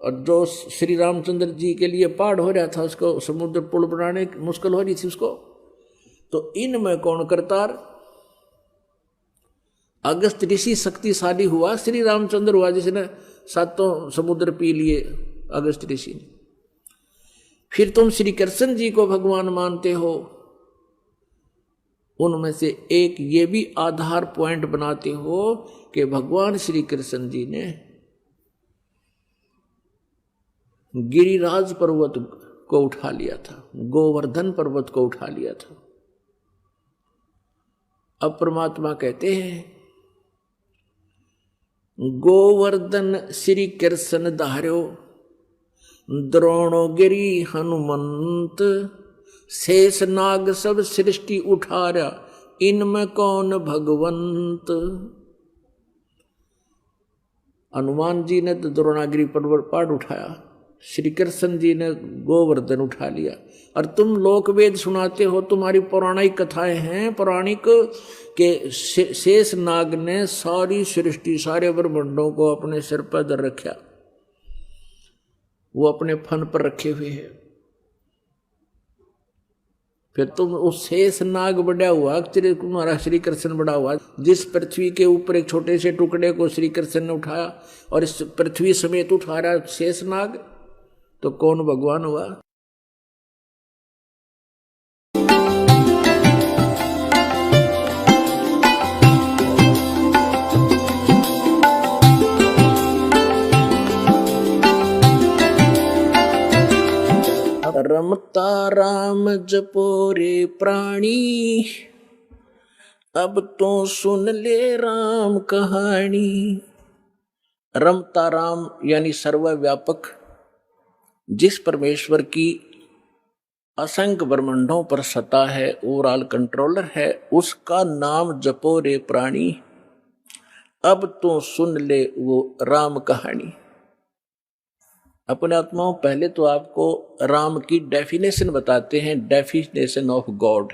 और जो श्री रामचंद्र जी के लिए पहाड़ हो रहा था उसको समुद्र पुल बनाने मुश्किल हो रही थी उसको, तो इनमें कौन करतार? अगस्त ऋषि शक्तिशाली हुआ, श्री रामचंद्र हुआ जिसने सातों समुद्र पी लिए, अगस्त ऋषि ने। फिर तुम श्री कृष्ण जी को भगवान मानते हो, उनमें से एक ये भी आधार पॉइंट बनाते हो कि भगवान श्री कृष्ण जी ने गिरिराज पर्वत को उठा लिया था, गोवर्धन पर्वत को उठा लिया था। अब परमात्मा कहते हैं, गोवर्धन श्री कृष्ण धार्यो, द्रोणोगिरी हनुमंत, शेष नाग सब सृष्टि उठारा, इनमें कौन भगवंत। हनुमान जी ने तो द्रोणागिरी पर्वत पाठ उठाया, श्री कृष्ण जी ने गोवर्धन उठा लिया, और तुम लोक वेद सुनाते हो, तुम्हारी पौराणिक कथाएं हैं। पौराणिक के शेष नाग ने सारी सृष्टि, सारे ब्रह्मांडों को अपने सिर पर धर रखा, वो अपने फन पर रखे हुए हैं। फिर तुम उस शेष नाग बड़ा हुआ, तुम्हारा श्री कृष्ण बड़ा हुआ। जिस पृथ्वी के ऊपर एक छोटे से टुकड़े को श्री कृष्ण ने उठाया और इस पृथ्वी समेत उठा रहा शेष नाग, तो कौन भगवान हुआ? रमता राम जपो रे प्राणी, अब तो सुन ले राम कहानी। रमता राम यानी सर्वव्यापक, जिस परमेश्वर की असंख्य ब्रह्मांडों पर सत्ता है, ओवरऑल कंट्रोलर है, उसका नाम जपो रे प्राणी, अब तो सुन ले वो राम कहानी। अपने आत्माओं, पहले तो आपको राम की डेफिनेशन बताते हैं, डेफिनेशन ऑफ गॉड।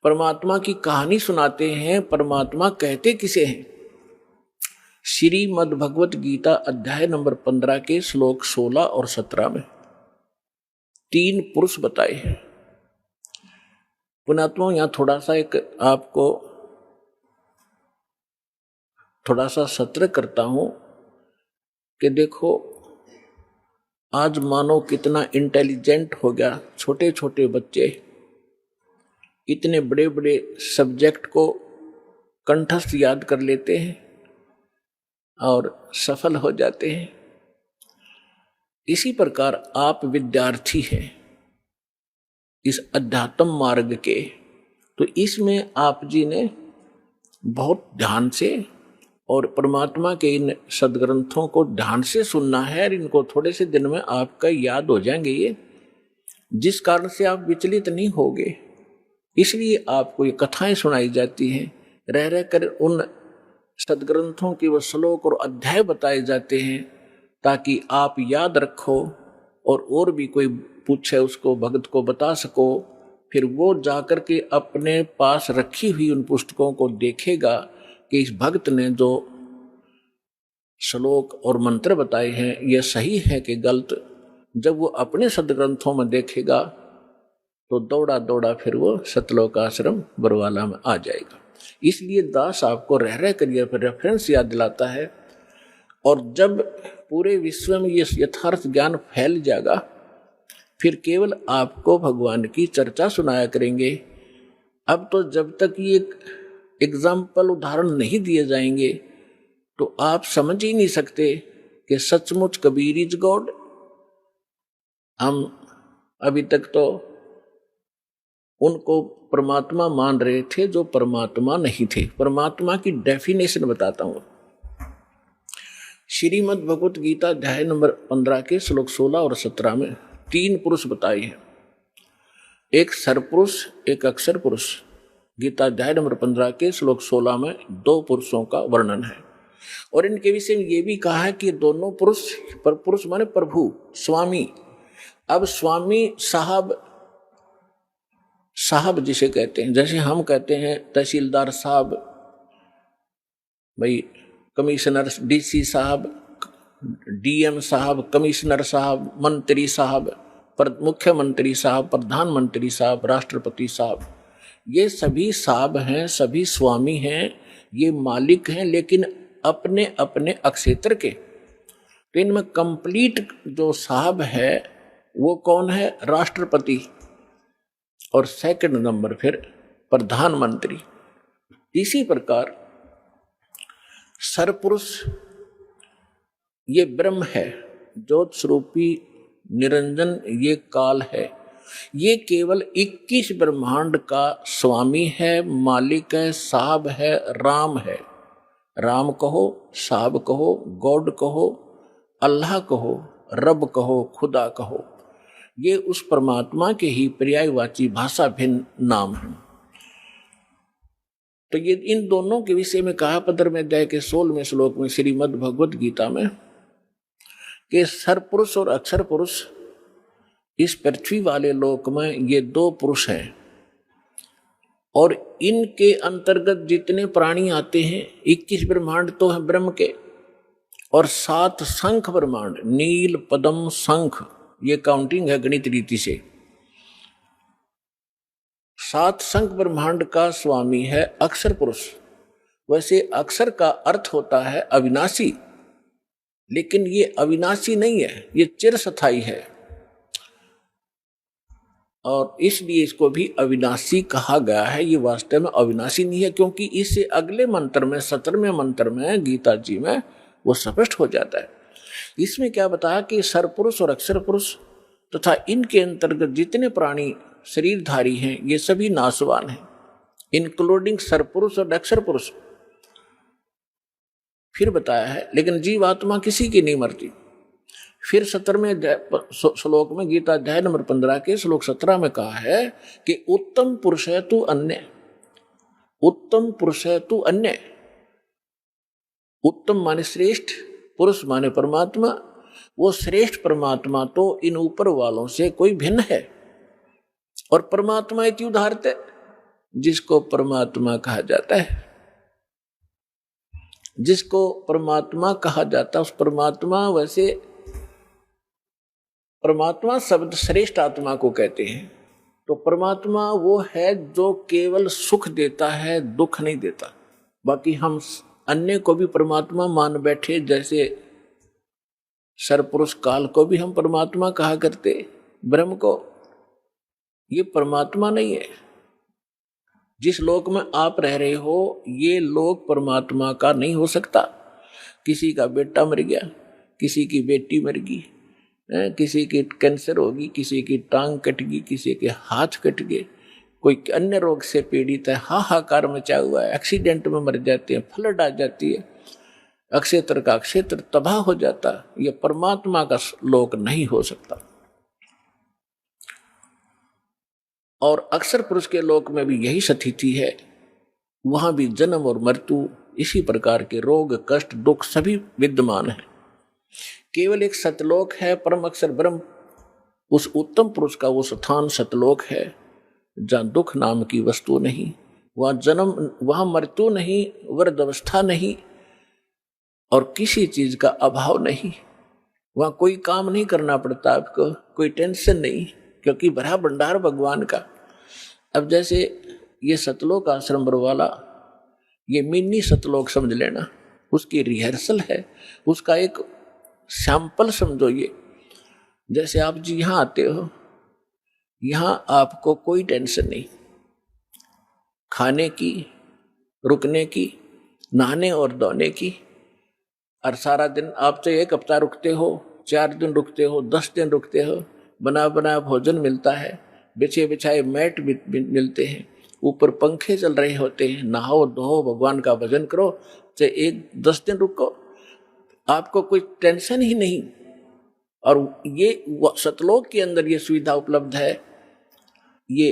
परमात्मा की कहानी सुनाते हैं। परमात्मा कहते किसे हैं? श्रीमद् भगवत गीता अध्याय नंबर 15 के श्लोक 16 और 17 में 3 पुरुष बताए हैं। पुण्यात्माओं, यहां थोड़ा सा एक आपको थोड़ा सा सत्र करता हूं कि देखो, आज मानो कितना इंटेलिजेंट हो गया। छोटे छोटे बच्चे इतने बड़े बड़े सब्जेक्ट को कंठस्थ याद कर लेते हैं और सफल हो जाते हैं। इसी प्रकार आप विद्यार्थी हैं इस अध्यात्म मार्ग के, तो इसमें आप जी ने बहुत ध्यान से और परमात्मा के इन सदग्रंथों को ध्यान से सुनना है, और इनको थोड़े से दिन में आपका याद हो जाएंगे ये, जिस कारण से आप विचलित नहीं होगे। इसलिए आपको ये कथाएं सुनाई जाती हैं, रह रह कर उन सदग्रंथों के वो श्लोक और अध्याय बताए जाते हैं, ताकि आप याद रखो और भी कोई पूछे उसको, भक्त को बता सको। फिर वो जाकर के अपने पास रखी हुई उन पुस्तकों को देखेगा कि इस भक्त ने जो श्लोक और मंत्र बताए हैं यह सही है कि गलत। जब वो अपने सदग्रंथों में देखेगा तो दौड़ा दौड़ा फिर वो सतलोक आश्रम बरवाला में आ जाएगा। इसलिए दास आपको रह रह कर यह रेफरेंस याद दिलाता है, और जब पूरे विश्व में ये यथार्थ ज्ञान फैल जाएगा, फिर केवल आपको भगवान की चर्चा सुनाया करेंगे। अब तो जब तक ये एग्जाम्पल उदाहरण नहीं दिए जाएंगे तो आप समझ ही नहीं सकते कि सचमुच कबीर इज गॉड। हम अभी तक तो उनको परमात्मा मान रहे थे जो परमात्मा नहीं थे। परमात्मा की डेफिनेशन बताता हूं। श्रीमद् भगवत गीता अध्याय नंबर 15 के श्लोक 16 और 17 में 3 पुरुष बताए हैं, एक सरपुरुष, एक अक्षर पुरुष। गीता अध्याय नंबर 15 के श्लोक 16 में 2 पुरुषों का वर्णन है, और इनके विषय में ये भी कहा है कि दोनों पुरुष, पर पुरुष माने प्रभु, स्वामी। अब स्वामी साहब जिसे कहते हैं, जैसे हम कहते हैं तहसीलदार साहब, भाई कमिश्नर, डीसी साहब, डीएम साहब, कमिश्नर साहब, मंत्री साहब, मुख्यमंत्री साहब, प्रधानमंत्री साहब, राष्ट्रपति साहब, ये सभी साहब हैं, सभी स्वामी हैं, ये मालिक हैं, लेकिन अपने अपने अक्षेत्र के। तो इनमें कंप्लीट जो साहब है वो कौन है? राष्ट्रपति, और सेकंड नंबर फिर प्रधानमंत्री। इसी प्रकार सरपुरुष ये ब्रह्म है, ज्योत स्वरूपी निरंजन ये काल है, ये केवल 21 ब्रह्मांड का स्वामी है, मालिक है, साहब है, राम है। राम कहो, साहब कहो, गॉड कहो, अल्लाह कहो, रब कहो, खुदा कहो, ये उस परमात्मा के ही पर्यायवाची भाषा भिन्न नाम है। तो ये इन दोनों के विषय में कहा 15वें अध्याय के 16वें श्लोक में श्रीमद् भगवत गीता में कि सरपुरुष और अक्षर पुरुष इस पृथ्वी वाले लोक में ये दो पुरुष हैं और इनके अंतर्गत जितने प्राणी आते हैं 21 ब्रह्मांड तो है ब्रह्म के और 7 शंख ब्रह्मांड, नील पद्म शंख, ये काउंटिंग है गणित रीति से। 7 शंख ब्रह्मांड का स्वामी है अक्षर पुरुष। वैसे अक्षर का अर्थ होता है अविनाशी, लेकिन ये अविनाशी नहीं है, ये चिरस्थायी है और इसलिए इसको भी अविनाशी कहा गया है। ये वास्तव में अविनाशी नहीं है, क्योंकि इससे अगले मंत्र में 17वें मंत्र में गीता जी में वो स्पष्ट हो जाता है। इसमें क्या बताया कि सरपुरुष और अक्षर पुरुष तथा इनके अंतर्गत जितने प्राणी शरीरधारी हैं ये सभी नाशवान हैं, इंक्लूडिंग सरपुरुष और अक्षर पुरुष। फिर बताया है लेकिन जीवात्मा किसी की नहीं मरती। फिर 17वें श्लोक में गीता अध्याय नंबर 15 के श्लोक 17 में कहा है कि उत्तम पुरुष है तू अन्य, उत्तम पुरुष है तू अन्य। उत्तम माने श्रेष्ठ, पुरुष माने परमात्मा। वो श्रेष्ठ परमात्मा तो इन ऊपर वालों से कोई भिन्न है और परमात्मा इति उदाहरते, जिसको परमात्मा कहा जाता है, जिसको परमात्मा कहा जाता है उस परमात्मा, वैसे परमात्मा शब्द श्रेष्ठ आत्मा को कहते हैं। तो परमात्मा वो है जो केवल सुख देता है, दुख नहीं देता। बाकी हम अन्य को भी परमात्मा मान बैठे, जैसे सरपुरुष काल को भी हम परमात्मा कहा करते, ब्रह्म को। ये परमात्मा नहीं है। जिस लोक में आप रह रहे हो ये लोक परमात्मा का नहीं हो सकता। किसी का बेटा मर गया, किसी की बेटी मर गई, किसी की कैंसर होगी, किसी की टांग कट गई, किसी के हाथ कट गए, कोई अन्य रोग से पीड़ित है, हाहाकार मचा हुआ है, एक्सीडेंट में मर जाते हैं, फ्लड आ जाती है, अक्षेत्र का क्षेत्र तबाह हो जाता। ये परमात्मा का लोक नहीं हो सकता। और अक्षर पुरुष के लोक में भी यही स्थिति है। वहां भी जन्म और मृत्यु, इसी प्रकार के रोग कष्ट दुख सभी विद्यमान है। केवल एक सतलोक है, परम अक्षर ब्रह्म, उस उत्तम पुरुष का वो स्थान सतलोक है जहाँ दुख नाम की वस्तु नहीं, वहाँ जन्म, वहाँ मृत्यु नहीं, वृद्धावस्था नहीं और किसी चीज का अभाव नहीं। वहाँ कोई काम नहीं करना पड़ता आपको, कोई टेंशन नहीं, क्योंकि भरा भंडार भगवान का। अब जैसे ये सतलोक आश्रम बरवाला, ये मिनी सतलोक समझ लेना, उसकी रिहर्सल है, उसका एक सैंपल समझो। ये जैसे आप जी यहाँ आते हो, यहाँ आपको कोई टेंशन नहीं, खाने की, रुकने की, नहाने और धोने की। और सारा दिन आप तो 1 हफ्ता रुकते हो, 4 दिन रुकते हो, 10 दिन रुकते हो, बना बना भोजन मिलता है, बिछे बिछाए मैट मिलते हैं, ऊपर पंखे चल रहे होते हैं, नहाओ धो भगवान का भजन करो, चाहे 10 दिन रुको, आपको कोई टेंशन ही नहीं। और ये सतलोक के अंदर ये सुविधा उपलब्ध है। ये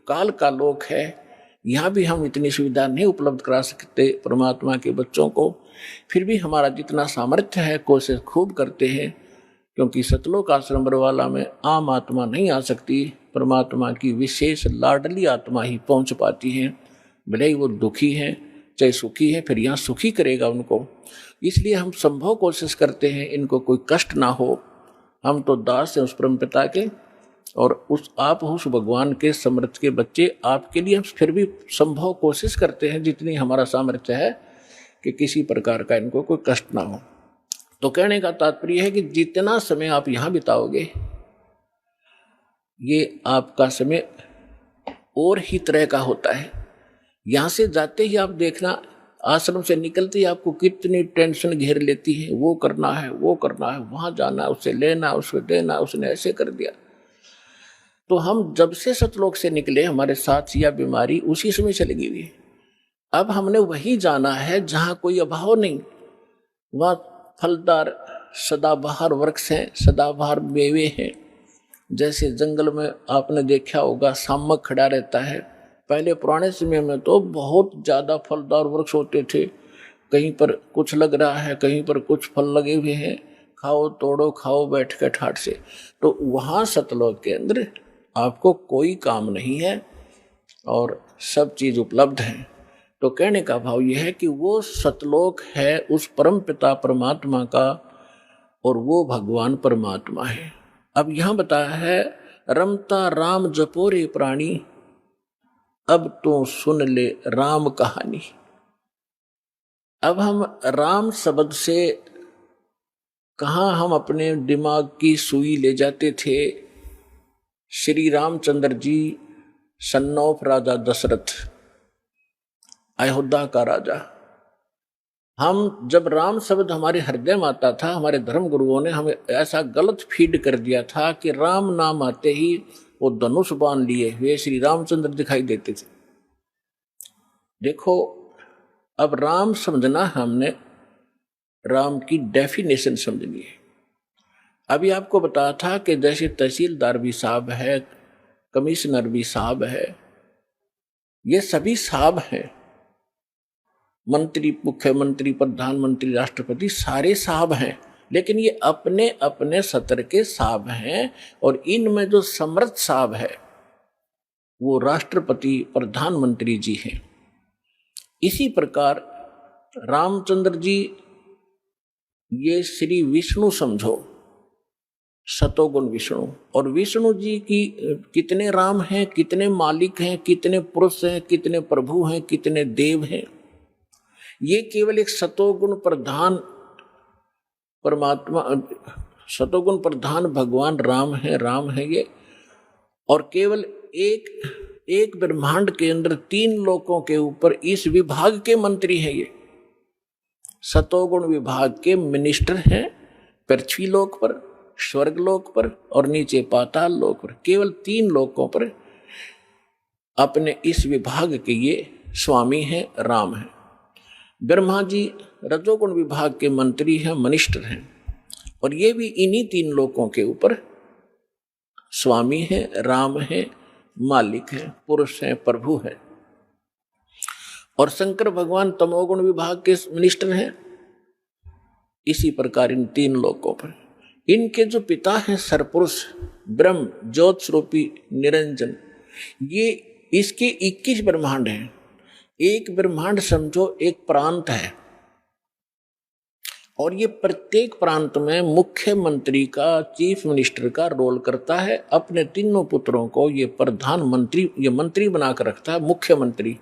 काल का लोक है, यहाँ भी हम इतनी सुविधा नहीं उपलब्ध करा सकते परमात्मा के बच्चों को। फिर भी हमारा जितना सामर्थ्य है कोशिश खूब करते हैं, क्योंकि सतलोक आश्रम बरवाला में आम आत्मा नहीं आ सकती, परमात्मा की विशेष लाडली आत्मा ही पहुँच पाती है। भले ही वो दुखी है चाहे सुखी है, फिर यहाँ सुखी करेगा उनको। इसलिए हम संभव कोशिश करते हैं इनको कोई कष्ट ना हो। हम तो दास हैं उस परम पिता के और आप उस भगवान के समर्थ के बच्चे, आपके लिए हम फिर भी संभव कोशिश करते हैं जितनी हमारा सामर्थ्य है कि किसी प्रकार का इनको कोई कष्ट ना हो। तो कहने का तात्पर्य है कि जितना समय आप यहाँ बिताओगे ये आपका समय और ही तरह का होता है। यहाँ से जाते ही आप देखना, आश्रम से निकलते ही आपको कितनी टेंशन घेर लेती है, वो करना है, वो करना है, वहाँ जाना, उससे लेना, उसको देना, उसने ऐसे कर दिया। तो हम जब से सतलोक से निकले हमारे साथ या बीमारी उसी समय चली गई है। अब हमने वही जाना है जहाँ कोई अभाव नहीं, वहाँ फलदार सदाबहार वृक्ष हैं, सदाबहार मेवे हैं। जैसे जंगल में आपने देखा होगा शामक खड़ा रहता है, पहले पुराने समय में तो बहुत ज्यादा फलदार वृक्ष होते थे, कहीं पर कुछ लग रहा है, कहीं पर कुछ फल लगे हुए हैं, खाओ तोड़ो खाओ बैठ के ठाट से। तो वहाँ सतलोक के अंदर आपको कोई काम नहीं है और सब चीज उपलब्ध है। तो कहने का भाव यह है कि वो सतलोक है उस परम पिता परमात्मा का और वो भगवान परमात्मा है। अब यहां बताया है रमता राम जपोरे प्राणी, अब तो सुन ले राम कहानी। अब हम राम शब्द से कहां हम अपने दिमाग की सुई ले जाते थे। श्री रामचंद्र जी सन ऑफ राजा दशरथ, अयोध्या का राजा। हम जब राम शब्द हमारे हृदय में आता था, हमारे धर्म गुरुओं ने हमें ऐसा गलत फीड कर दिया था कि राम नाम आते ही वो धनुष बाण लिए हुए श्री रामचंद्र दिखाई देते थे। देखो अब राम समझना, हमने राम की डेफिनेशन समझनी है। अभी आपको बताया था कि जैसे तहसीलदार भी साहब है, कमिश्नर भी साहब है, ये सभी साहब हैं, मंत्री, मुख्यमंत्री, प्रधानमंत्री, राष्ट्रपति सारे साहब हैं, लेकिन ये अपने अपने सत्र के साहब हैं और इनमें जो समर्थ साहब है वो राष्ट्रपति प्रधानमंत्री जी हैं। इसी प्रकार रामचंद्र जी ये श्री विष्णु समझो, सतोगुण विष्णु, और विष्णु जी की कितने राम हैं, कितने मालिक हैं, कितने पुरुष हैं, कितने प्रभु हैं, कितने देव हैं। ये केवल एक सतोगुण प्रधान परमात्मा, सतोगुण प्रधान भगवान राम है ये। और केवल एक ब्रह्मांड के अंदर 3 लोकों के ऊपर इस विभाग के मंत्री हैं। ये सतोगुण विभाग के मिनिस्टर हैं, पृथ्वी लोक पर, स्वर्ग लोक पर और नीचे पाताल लोक पर। केवल 3 लोकों पर अपने इस विभाग के ये स्वामी हैं, राम हैं। ब्रह्मा जी रजोगुण विभाग के मंत्री हैं, मिनिस्टर हैं, और ये भी इन्हीं 3 लोकों के ऊपर स्वामी हैं, राम हैं, मालिक हैं, पुरुष हैं, प्रभु हैं। और शंकर भगवान तमोगुण विभाग के मिनिस्टर हैं। इसी प्रकार इन 3 लोकों पर इनके जो पिता हैं सरपुरुष ब्रह्म ज्योत स्वरूपी निरंजन, ये इसके 21 ब्रह्मांड हैं। एक ब्रह्मांड समझो एक प्रांत है, और ये प्रत्येक प्रांत में मुख्यमंत्री का, चीफ मिनिस्टर का रोल करता है। अपने 3 पुत्रों को ये प्रधानमंत्री, ये मंत्री बनाकर रखता है, मुख्यमंत्री।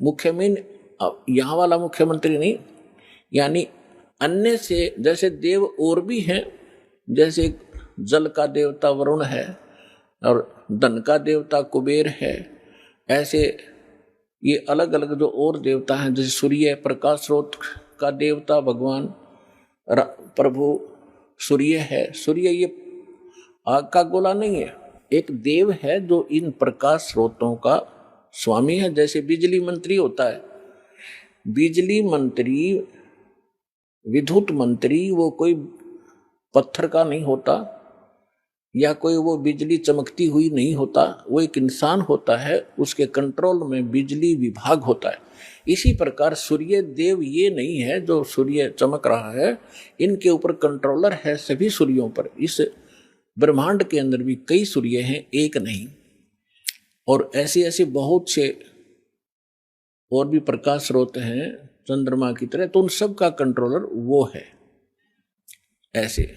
मुख्य मीन यहाँ वाला मुख्यमंत्री नहीं, यानी अन्य से जैसे देव और भी हैं, जैसे जल का देवता वरुण है और धन का देवता कुबेर है, ऐसे ये अलग अलग जो और देवता हैं, जैसे सूर्य प्रकाश स्रोत का देवता भगवान प्रभु सूर्य है। सूर्य ये आग का गोला नहीं है, एक देव है जो इन प्रकाश स्रोतों का स्वामी है। जैसे बिजली मंत्री होता है, बिजली मंत्री, विद्युत मंत्री वो कोई पत्थर का नहीं होता या कोई वो बिजली चमकती हुई नहीं होता, वो एक इंसान होता है, उसके कंट्रोल में बिजली विभाग होता है। इसी प्रकार सूर्य देव ये नहीं है जो सूर्य चमक रहा है, इनके ऊपर कंट्रोलर है सभी सूर्यों पर। इस ब्रह्मांड के अंदर भी कई सूर्य हैं, एक नहीं, और ऐसे ऐसे बहुत से और भी प्रकाश स्रोत हैं चंद्रमा की तरह, तो उन सब का कंट्रोलर वो है। ऐसे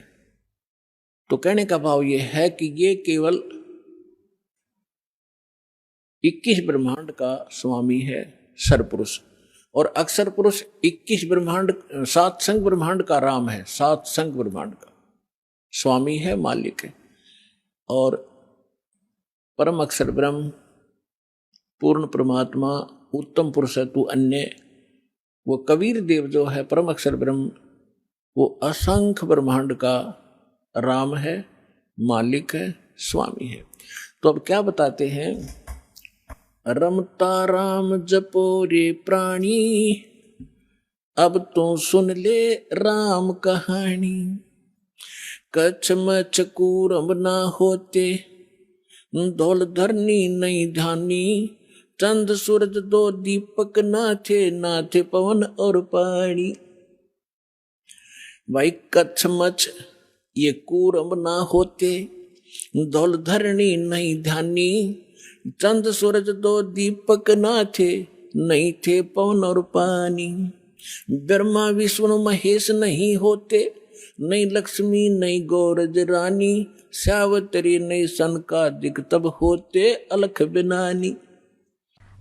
तो कहने का भाव ये है कि ये केवल 21 ब्रह्मांड का स्वामी है सरपुरुष, और अक्षर पुरुष 21 ब्रह्मांड, 7 संग ब्रह्मांड का राम है, 7 संग ब्रह्मांड का स्वामी है, मालिक है। और परम अक्षर ब्रह्म, पूर्ण परमात्मा, उत्तम पुरुष है तू अन्य, वो कबीर देव जो है परम अक्षर ब्रह्म, वो असंख्य ब्रह्मांड का राम है, मालिक है, स्वामी है। तो अब क्या बताते हैं, रमता राम जपो रे प्राणी, अब तो सुन ले राम कहानी। कच्छ मच्छ कूरम ना होते, धौल धरनी नहीं धानी, चंद सूरज दो दीपक ना थे पवन और पानी। भाई कच्छ मच्छ ये कूरम ना होते, धौल धरणी नहीं ध्यानी। चंद सूरज दो दीपक ना थे पवन और पानी। ब्रह्मा विष्णु महेश नहीं होते, नहीं लक्ष्मी नहीं गौरज रानी। सावत्री नहीं सनकादिक तब होते अलख बिनानी।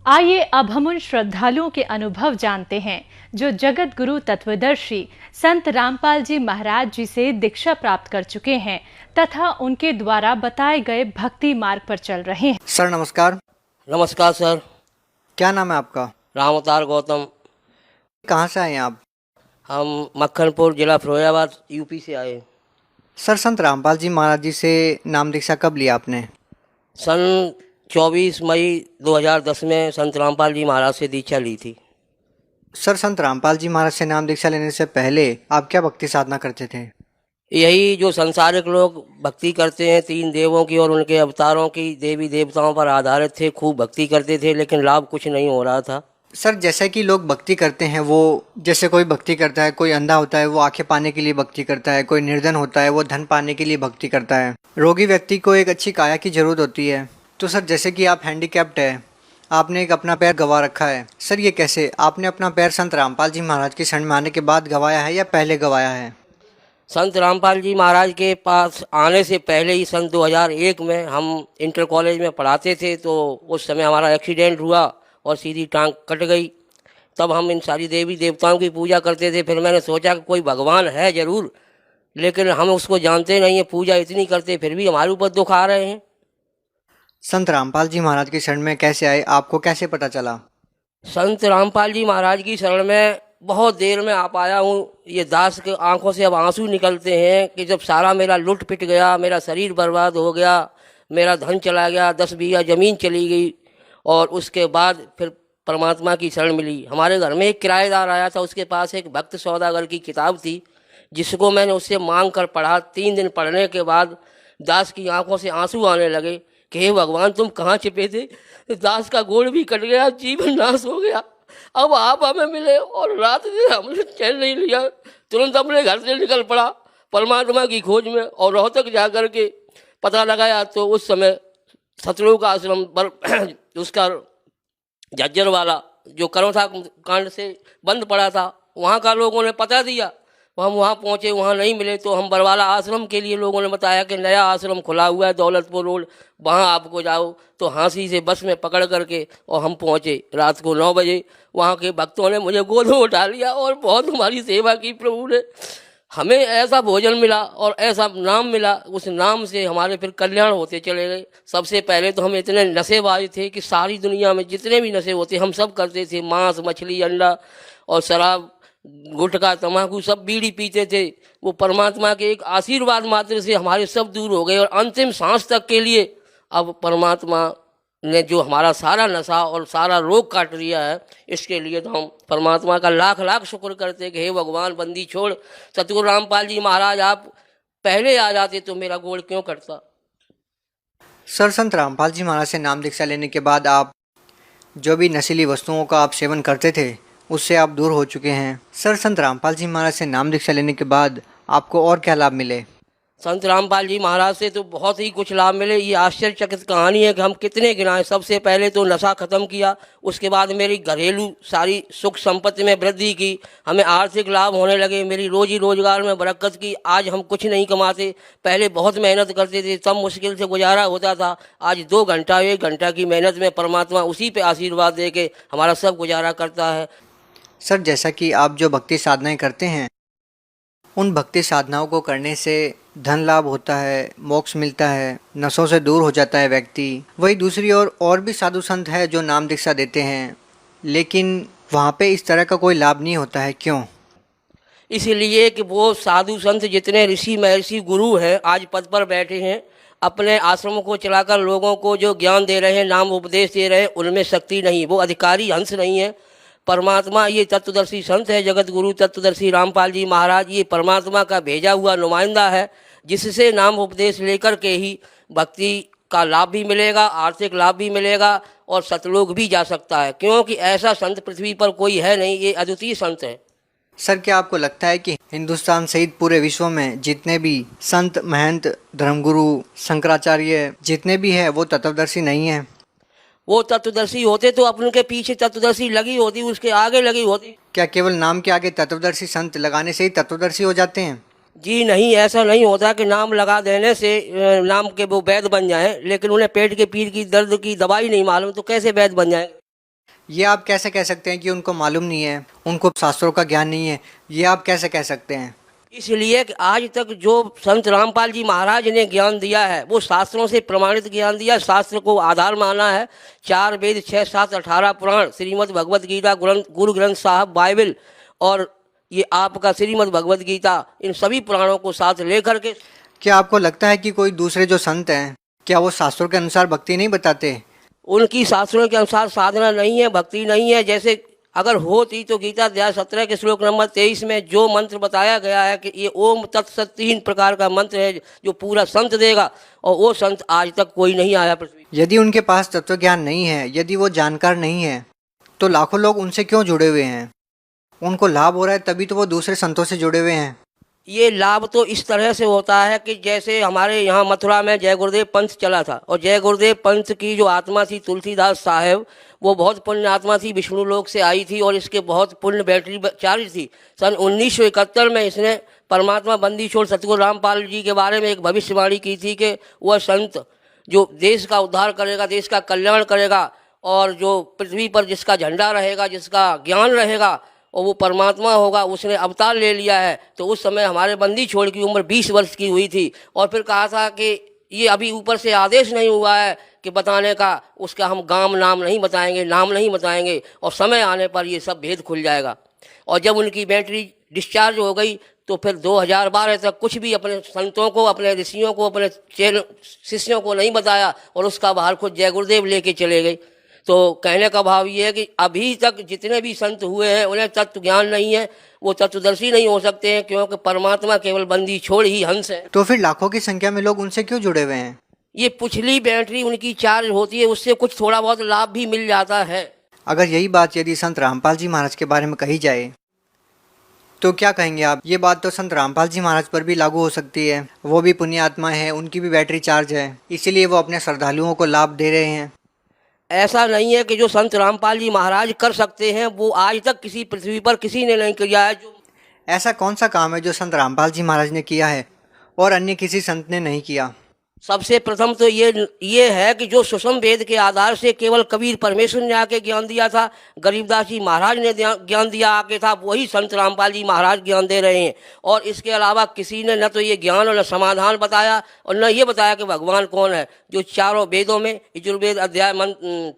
आइए अब हम उन श्रद्धालुओं के अनुभव जानते हैं जो जगत गुरु तत्वदर्शी संत रामपाल जी महाराज जी से दीक्षा प्राप्त कर चुके हैं तथा उनके द्वारा बताए गए भक्ति मार्ग पर चल रहे हैं। सर नमस्कार। नमस्कार सर। क्या नाम है आपका? राम अवतार गौतम। कहाँ से आए हैं आप? हम मक्खनपुर जिला फिरोजाबाद यूपी से आए। सर संत रामपाल जी महाराज जी से नाम दीक्षा कब लिया आपने? सन 24 मई 2010 में संत रामपाल जी महाराज से दीक्षा ली थी। सर संत रामपाल जी महाराज से नाम दीक्षा लेने से पहले आप क्या भक्ति साधना करते थे? यही जो संसारिक लोग भक्ति करते हैं, 3 देवों की और उनके अवतारों की, देवी देवताओं पर आधारित थे, खूब भक्ति करते थे, लेकिन लाभ कुछ नहीं हो रहा था। सर जैसे कि लोग भक्ति करते हैं, वो जैसे कोई भक्ति करता है, कोई अंधा होता है वो आंखें पाने के लिए भक्ति करता है, कोई निर्धन होता है वो धन पाने के लिए भक्ति करता है, रोगी व्यक्ति को एक अच्छी काया की जरूरत होती है। तो सर जैसे कि आप हैंडीकैप्ड है, आपने एक अपना पैर गंवा रखा है, सर ये कैसे? आपने अपना पैर संत रामपाल जी महाराज की शरण में आने के बाद गंवाया है या पहले गंवाया है? संत रामपाल जी महाराज के पास आने से पहले ही सन 2001 में हम इंटर कॉलेज में पढ़ाते थे, तो उस समय हमारा एक्सीडेंट हुआ और सीधी टांग कट गई। तब हम इन सारी देवी देवताओं की पूजा करते थे। फिर मैंने सोचा कि कोई भगवान है ज़रूर, लेकिन हम उसको जानते नहीं हैं, पूजा इतनी करते फिर भी हमारे ऊपर दुख आ रहे हैं। संत रामपाल जी महाराज की शरण में कैसे आए, आपको कैसे पता चला? संत रामपाल जी महाराज की शरण में बहुत देर में आ पाया हूँ। ये दास के आंखों से अब आंसू निकलते हैं कि जब सारा मेरा लुट पिट गया, मेरा शरीर बर्बाद हो गया, मेरा धन चला गया, 10 बीघा ज़मीन चली गई, और उसके बाद फिर परमात्मा की शरण मिली। हमारे घर में एक किराएदार आया था, उसके पास एक भक्त सौदागर की किताब थी, जिसको मैंने उससे मांग कर पढ़ा। 3 दिन पढ़ने के बाद दास की आंखों से आंसू आने लगे कि हे भगवान तुम कहाँ छिपे थे? दास का गोड़ भी कट गया, जीवन नाश हो गया, अब आप हमें मिले। और रात दिन हमने चैन नहीं लिया, तुरंत अपने घर से निकल पड़ा परमात्मा की खोज में, और रोहतक जा कर के पता लगाया तो उस समय सतलोक आश्रम पर उसका झज्जर वाला जो करोथा कांड से बंद पड़ा था, वहाँ का लोगों ने पता दिया। हम वहाँ पहुँचे, वहाँ नहीं मिले तो हम बरवाला आश्रम के लिए लोगों ने बताया कि नया आश्रम खुला हुआ है दौलतपुर रोड, वहाँ आपको जाओ। तो हाँसी से बस में पकड़ करके और हम पहुँचे रात को 9 बजे। वहाँ के भक्तों ने मुझे गोद में उठा लिया और बहुत हमारी सेवा की प्रभु ने। हमें ऐसा भोजन मिला और ऐसा नाम मिला, उस नाम से हमारे फिर कल्याण होते चले गए। सबसे पहले तो हम इतने नशेबाज थे कि सारी दुनिया में जितने भी नशे होते हम सब करते थे, मांस मछली अंडा और शराब गुटखा तम्बाकू सब बीड़ी पीते थे। वो परमात्मा के एक आशीर्वाद मात्र से हमारे सब दूर हो गए, और अंतिम सांस तक के लिए अब परमात्मा ने जो हमारा सारा नशा और सारा रोग काट लिया है, इसके लिए तो हम परमात्मा का लाख लाख शुक्र करते हैं कि हे भगवान बंदी छोड़, सतगुरु रामपाल जी महाराज आप पहले आ जाते तो मेरा गोड़ क्यों कटता। सर संत रामपाल जी महाराज से नाम दीक्षा लेने के बाद आप जो भी नशीली वस्तुओं का आप सेवन करते थे उससे आप दूर हो चुके हैं। सर संत रामपाल जी महाराज से नाम दीक्षा लेने के बाद आपको और क्या लाभ मिले? संत रामपाल जी महाराज से तो बहुत ही कुछ लाभ मिले। ये आश्चर्यचकित कहानी है कि हम कितने गिनाएं। सबसे पहले तो नशा ख़त्म किया, उसके बाद मेरी घरेलू सारी सुख संपत्ति में वृद्धि की, हमें आर्थिक लाभ होने लगे, मेरी रोजी रोजगार में बरकत की। आज हम कुछ नहीं कमाते, पहले बहुत मेहनत करते थे तब मुश्किल से गुजारा होता था। आज 2 घंटा 1 घंटा की मेहनत में परमात्मा उसी पे आशीर्वाद दे के हमारा सब गुजारा करता है। सर जैसा कि आप जो भक्ति साधनाएं करते हैं, उन भक्ति साधनाओं को करने से धन लाभ होता है, मोक्ष मिलता है, नशों से दूर हो जाता है व्यक्ति। वही दूसरी ओर और भी साधु संत है जो नाम दीक्षा देते हैं, लेकिन वहाँ पे इस तरह का कोई लाभ नहीं होता है, क्यों? इसलिए कि वो साधु संत जितने ऋषि महर्षि गुरु हैं आज पद पर बैठे हैं, अपने आश्रमों को चलाकर लोगों को जो ज्ञान दे रहे हैं, नाम उपदेश दे रहे हैं, उनमें शक्ति नहीं, वो अधिकारी हंस नहीं है। परमात्मा ये तत्वदर्शी संत है, जगत गुरु तत्वदर्शी रामपाल जी महाराज, ये परमात्मा का भेजा हुआ नुमाइंदा है, जिससे नाम उपदेश लेकर के ही भक्ति का लाभ भी मिलेगा, आर्थिक लाभ भी मिलेगा और सतलोक भी जा सकता है, क्योंकि ऐसा संत पृथ्वी पर कोई है नहीं, ये अद्वितीय संत है। सर, क्या आपको लगता है कि हिंदुस्तान सहित पूरे विश्व में जितने भी संत, महंत, धर्मगुरु, शंकराचार्य जितने भी हैं वो तत्वदर्शी नहीं हैं? वो तत्वदर्शी होते तो अपन के पीछे तत्वदर्शी लगी होती, उसके आगे लगी होती। क्या केवल नाम के आगे तत्वदर्शी संत लगाने से ही तत्वदर्शी हो जाते हैं? जी नहीं, ऐसा नहीं होता कि नाम लगा देने से नाम के वो वैद्य बन जाएं, लेकिन उन्हें पेट के पीठ की दर्द की दवाई नहीं मालूम तो कैसे वैद्य बन जाएंगे? ये आप कैसे कह सकते हैं कि उनको मालूम नहीं है, उनको शास्त्रों का ज्ञान नहीं है? ये आप कैसे कह सकते हैं? इसलिए कि आज तक जो संत रामपाल जी महाराज ने ज्ञान दिया है वो शास्त्रों से प्रमाणित ज्ञान दिया, शास्त्र को आधार माना है। 4 वेद, 6 शास्त्र, 18 पुराण, श्रीमद् भगवद गीता, गुरु ग्रंथ साहब, बाइबल और ये आपका श्रीमद् भगवद गीता, इन सभी पुराणों को साथ लेकर के। क्या आपको लगता है कि कोई दूसरे जो संत हैं क्या वो शास्त्रों के अनुसार भक्ति नहीं बताते? उनकी शास्त्रों के अनुसार साधना नहीं है, भक्ति नहीं है। जैसे अगर होती तो गीता अध्याय 17 के श्लोक नंबर 23 में जो मंत्र बताया गया है कि ये ओम तत्सत 3 प्रकार का मंत्र है जो पूरा संत देगा, और वो संत आज तक कोई नहीं आया पृथ्वी। यदि उनके पास तत्व ज्ञान नहीं है, यदि वो जानकार नहीं है, तो लाखों लोग उनसे क्यों जुड़े हुए हैं? उनको लाभ हो रहा है तभी तो वो दूसरे संतों से जुड़े हुए हैं। ये लाभ तो इस तरह से होता है कि जैसे हमारे यहाँ मथुरा में जय गुरुदेव पंथ चला था, और जय गुरुदेव पंथ की जो आत्मा थी तुलसीदास साहेब, वो बहुत पुण्य आत्मा थी, विष्णु लोक से आई थी और इसके बहुत पुण्य बैटरी चार्ज थी। सन 1971 में इसने परमात्मा बंदी छोड़ सतगुरु रामपाल जी के बारे में एक भविष्यवाणी की थी कि वह संत जो देश का उद्धार करेगा, देश का कल्याण करेगा, और जो पृथ्वी पर जिसका झंडा रहेगा, जिसका ज्ञान रहेगा, और वो परमात्मा होगा। उसने अवतार ले लिया है। तो उस समय हमारे बंदी छोड़ की उम्र 20 वर्ष की हुई थी, और फिर कहा था कि ये अभी ऊपर से आदेश नहीं हुआ है कि बताने का, उसका हम गांव नाम नहीं बताएंगे, नाम नहीं बताएंगे, और समय आने पर ये सब भेद खुल जाएगा। और जब उनकी बैटरी डिस्चार्ज हो गई तो फिर 2012 तक कुछ भी अपने संतों को, अपने ऋषियों को, अपने शिष्यों को नहीं बताया, और उसका भार खुद जय गुरुदेव लेके चले गए। तो कहने का भाव ये है कि अभी तक जितने भी संत हुए हैं उन्हें तत्व ज्ञान नहीं है, वो तत्वदर्शी नहीं हो सकते हैं, क्योंकि परमात्मा केवल बंदी छोड़ ही हंस है। तो फिर लाखों की संख्या में लोग उनसे क्यों जुड़े हुए हैं? ये पिछली बैटरी उनकी चार्ज होती है, उससे कुछ थोड़ा बहुत लाभ भी मिल जाता है। अगर यही बात यदि संत रामपाल जी महाराज के बारे में कही जाए तो क्या कहेंगे आप? ये बात तो संत रामपाल जी महाराज पर भी लागू हो सकती है। वो भी पुण्य आत्मा है, उनकी भी बैटरी चार्ज है, इसीलिए वो अपने श्रद्धालुओं को लाभ दे रहे हैं। ऐसा नहीं है कि जो संत रामपाल जी महाराज कर सकते हैं वो आज तक किसी पृथ्वी पर किसी ने नहीं किया है। जो ऐसा कौन सा काम है जो संत रामपाल जी महाराज ने किया है और अन्य किसी संत ने नहीं किया? सबसे प्रथम तो ये है कि जो सुषम वेद के आधार से केवल कबीर परमेश्वर ने आके ज्ञान दिया था, गरीबदास जी महाराज ने ज्ञान दिया आके था, वही संत रामपाल जी महाराज ज्ञान दे रहे हैं। और इसके अलावा किसी ने न तो ये ज्ञान और न समाधान बताया, और न ये बताया कि भगवान कौन है। जो चारों वेदों में यजुर्वेद अध्याय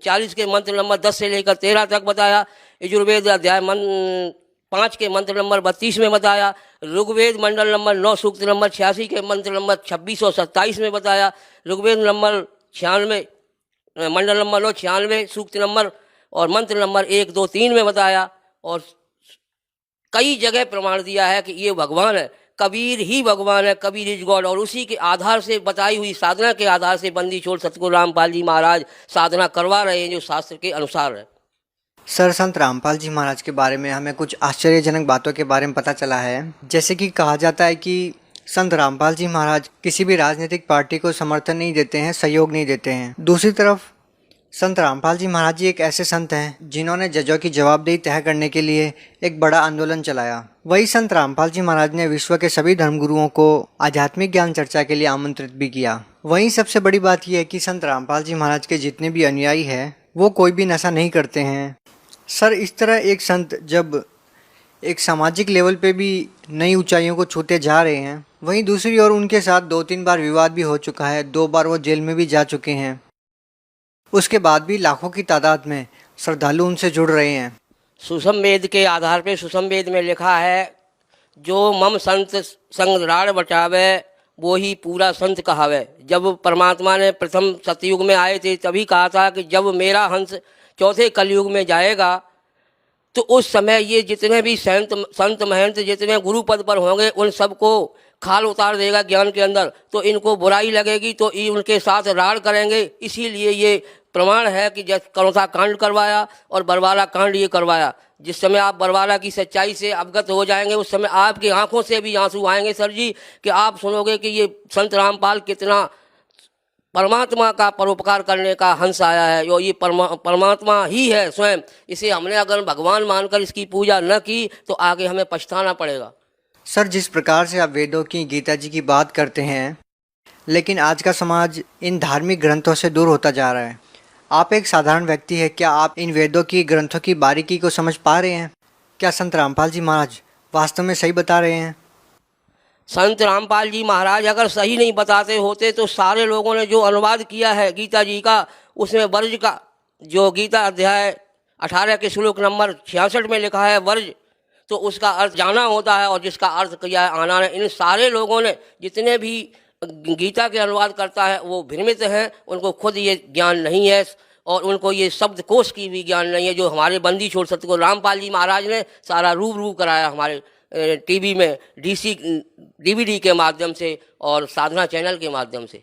40 के मंत्र नंबर 10 से लेकर 13 तक बताया, यजुर्वेद अध्याय 5 के मंत्र नंबर 32 में बताया, ऋग्वेद मंडल नंबर 9 सूक्त नंबर 86 के मंत्र नंबर 26 और 27 में बताया, ऋग्वेद नंबर 96 मंडल नंबर 9 96 सूक्त नंबर और मंत्र नंबर 1 2 3 में बताया, और कई जगह प्रमाण दिया है कि ये भगवान है, कबीर ही भगवान है, कबीर इज गॉड। और उसी के आधार से बताई हुई साधना के आधार से बंदी छोड़ सतगुरु रामपाल जी महाराज साधना करवा रहे हैं जो शास्त्र के अनुसार है। सर, संत रामपाल जी महाराज के बारे में हमें कुछ आश्चर्यजनक बातों के बारे में पता चला है। जैसे कि कहा जाता है कि संत रामपाल जी महाराज किसी भी राजनीतिक पार्टी को समर्थन नहीं देते हैं, सहयोग नहीं देते हैं। दूसरी तरफ संत रामपाल जी महाराज जी एक ऐसे संत हैं जिन्होंने जजों की जवाबदेही तय करने के लिए एक बड़ा आंदोलन चलाया। वही संत रामपाल जी महाराज ने विश्व के सभी धर्मगुरुओं को आध्यात्मिक ज्ञान चर्चा के लिए आमंत्रित भी किया। वहीं सबसे बड़ी बात यह है कि संत रामपाल जी महाराज के जितने भी अनुयायी हैं वो कोई भी नशा नहीं करते हैं। सर, इस तरह एक संत जब एक सामाजिक लेवल पे भी नई ऊंचाइयों को छूते जा रहे हैं, वहीं दूसरी ओर उनके साथ 2-3 बार विवाद भी हो चुका है, 2 बार वो जेल में भी जा चुके हैं। उसके बाद भी लाखों की तादाद में श्रद्धालु उनसे जुड़ रहे हैं। सुषम वेद के आधार पे सुषम वेद में लिखा है, जो मम संत संग राड़ बचावे वो ही पूरा संत कहावे। जब परमात्मा ने प्रथम सतयुग में आए थे तभी कहा था कि जब मेरा हंस चौथे कलयुग में जाएगा तो उस समय ये जितने भी संत महंत जितने गुरु पद पर होंगे उन सबको खाल उतार देगा ज्ञान के अंदर, तो इनको बुराई लगेगी तो ये उनके साथ राड़ करेंगे। इसीलिए ये प्रमाण है कि जब करोता कांड करवाया और बरवाला कांड ये करवाया। जिस समय आप बरवाला की सच्चाई से अवगत हो जाएंगे उस समय आपकी आंखों से भी आंसू आएंगे सर जी, कि आप सुनोगे कि ये संत रामपाल कितना परमात्मा का परोपकार करने का हंस आया है। जो ये परमात्मा ही है स्वयं। इसे हमने अगर भगवान मानकर इसकी पूजा न की तो आगे हमें पछताना पड़ेगा। सर, जिस प्रकार से आप वेदों की, गीता जी की बात करते हैं, लेकिन आज का समाज इन धार्मिक ग्रंथों से दूर होता जा रहा है। आप एक साधारण व्यक्ति है, क्या आप इन वेदों की, ग्रंथों की बारीकी को समझ पा रहे हैं? क्या संत रामपाल जी महाराज वास्तव में सही बता रहे हैं? संत रामपाल जी महाराज अगर सही नहीं बताते होते तो सारे लोगों ने जो अनुवाद किया है गीता जी का, उसमें वर्ज का जो गीता अध्याय 18 के श्लोक नंबर 66 में लिखा है वर्ज, तो उसका अर्थ जाना होता है और जिसका अर्थ किया है आना है। इन सारे लोगों ने, जितने भी गीता के अनुवाद करता है, वो भ्रमित हैं। उनको खुद ये ज्ञान नहीं है और उनको ये शब्दकोश की भी ज्ञान नहीं है। जो हमारे बंदी छोड़ सतगुरु रामपाल जी महाराज ने सारा रूबरू कराया हमारे टीवी में, DVD के माध्यम से और साधना चैनल के माध्यम से।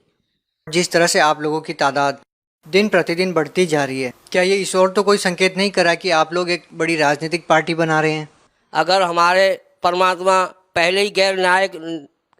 जिस तरह से आप लोगों की तादाद दिन प्रतिदिन बढ़ती जा रही है, क्या ये इस ओर तो कोई संकेत नहीं करा कि आप लोग एक बड़ी राजनीतिक पार्टी बना रहे हैं? अगर हमारे परमात्मा पहले ही गैर न्यायिक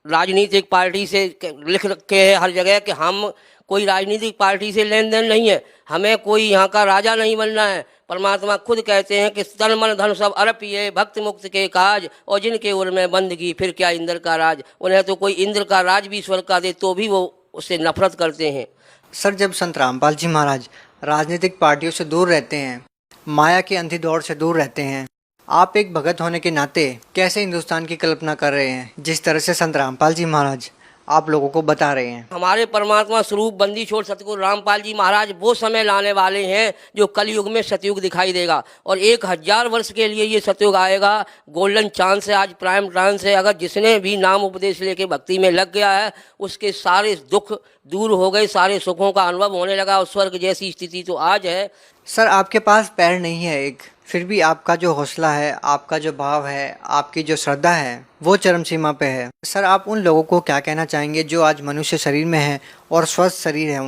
राजनीतिक पार्टी से लिख रखे हैं हर जगह कि हम कोई राजनीतिक पार्टी से लेन देन नहीं है, हमें कोई यहाँ का राजा नहीं बनना है। परमात्मा खुद कहते हैं कि तन मन धन सब अर्पिए भक्त मुक्त के काज, और जिनके उर में बंदगी फिर क्या इंद्र का राज। उन्हें तो कोई इंद्र का राज भी स्वर्ग का दे तो भी वो उससे नफरत करते हैं। सर, जब संत रामपाल जी महाराज राजनीतिक पार्टियों से दूर रहते हैं, माया की अंधी दौड़ से दूर रहते हैं, आप एक भगत होने के नाते कैसे हिंदुस्तान की कल्पना कर रहे हैं जिस तरह से संत रामपाल जी महाराज आप लोगों को बता रहे हैं? हमारे परमात्मा स्वरूप बंदी छोड़ सतगुरु रामपाल जी महाराज वो समय लाने वाले हैं जो कलयुग में सतयुग दिखाई देगा, और 1000 वर्ष के लिए ये सतयुग आएगा। गोल्डन चांस है, आज प्राइम चांस है। अगर जिसने भी नाम उपदेश लेके भक्ति में लग गया है उसके सारे दुख दूर हो गए, सारे सुखों का अनुभव होने लगा और स्वर्ग जैसी स्थिति तो आज है। सर, आपके पास पैर नहीं है एक, फिर भी आपका जो हौसला है, आपका जो भाव है, आपकी जो श्रद्धा है, वो चरम सीमा पे है। सर, आप उन लोगों को क्या कहना चाहेंगे जो आज मनुष्य शरीर में है और स्वस्थ शरीर है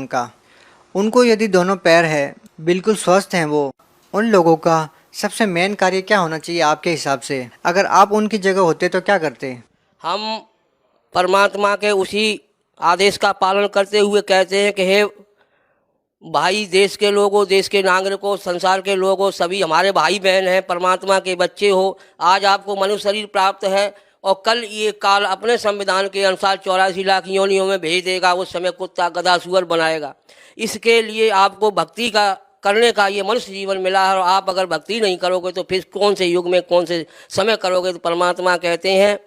उनको यदि दोनों पैर है, बिल्कुल स्वस्थ हैं वो, उन लोगों का सबसे मेन कार्य क्या होना चाहिए आपके हिसाब से? अगर आप उनकी जगह होते तो क्या करते? हम परमात्मा के उसी आदेश का पालन करते हुए कहते हैं कि हे भाई, देश के लोगों, देश के नागरिकों, संसार के लोगों, सभी हमारे भाई बहन हैं, परमात्मा के बच्चे हो। आज आपको मनुष्य शरीर प्राप्त है और कल ये काल अपने संविधान के अनुसार 84 लाख योनियों में भेज देगा। उस समय कुत्ता गधा सुअर बनाएगा। इसके लिए आपको भक्ति का करने का ये मनुष्य जीवन मिला है, और आप अगर भक्ति नहीं करोगे तो फिर कौन से युग में, कौन से समय करोगे? तो परमात्मा कहते हैं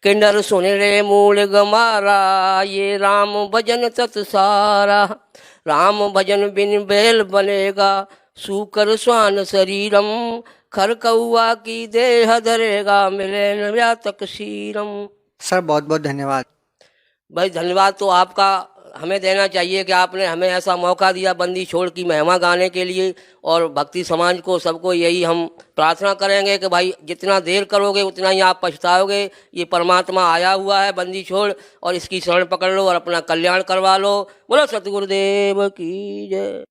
कि नर सुन रे मूल गमारा, ये राम भजन तत्सारा। राम भजन बिन बैल बनेगा, सूकर स्वान शरीरम। खर कौआ की देह धरेगा, मिले न तक शीरम। सर, बहुत बहुत धन्यवाद। भाई, धन्यवाद तो आपका हमें देना चाहिए कि आपने हमें ऐसा मौका दिया बंदी छोड़ की महिमा गाने के लिए। और भक्ति समाज को, सबको यही हम प्रार्थना करेंगे कि भाई जितना देर करोगे उतना ही आप पछताओगे। ये परमात्मा आया हुआ है बंदी छोड़, और इसकी शरण पकड़ लो और अपना कल्याण करवा लो। बोलो सतगुरुदेव की जय।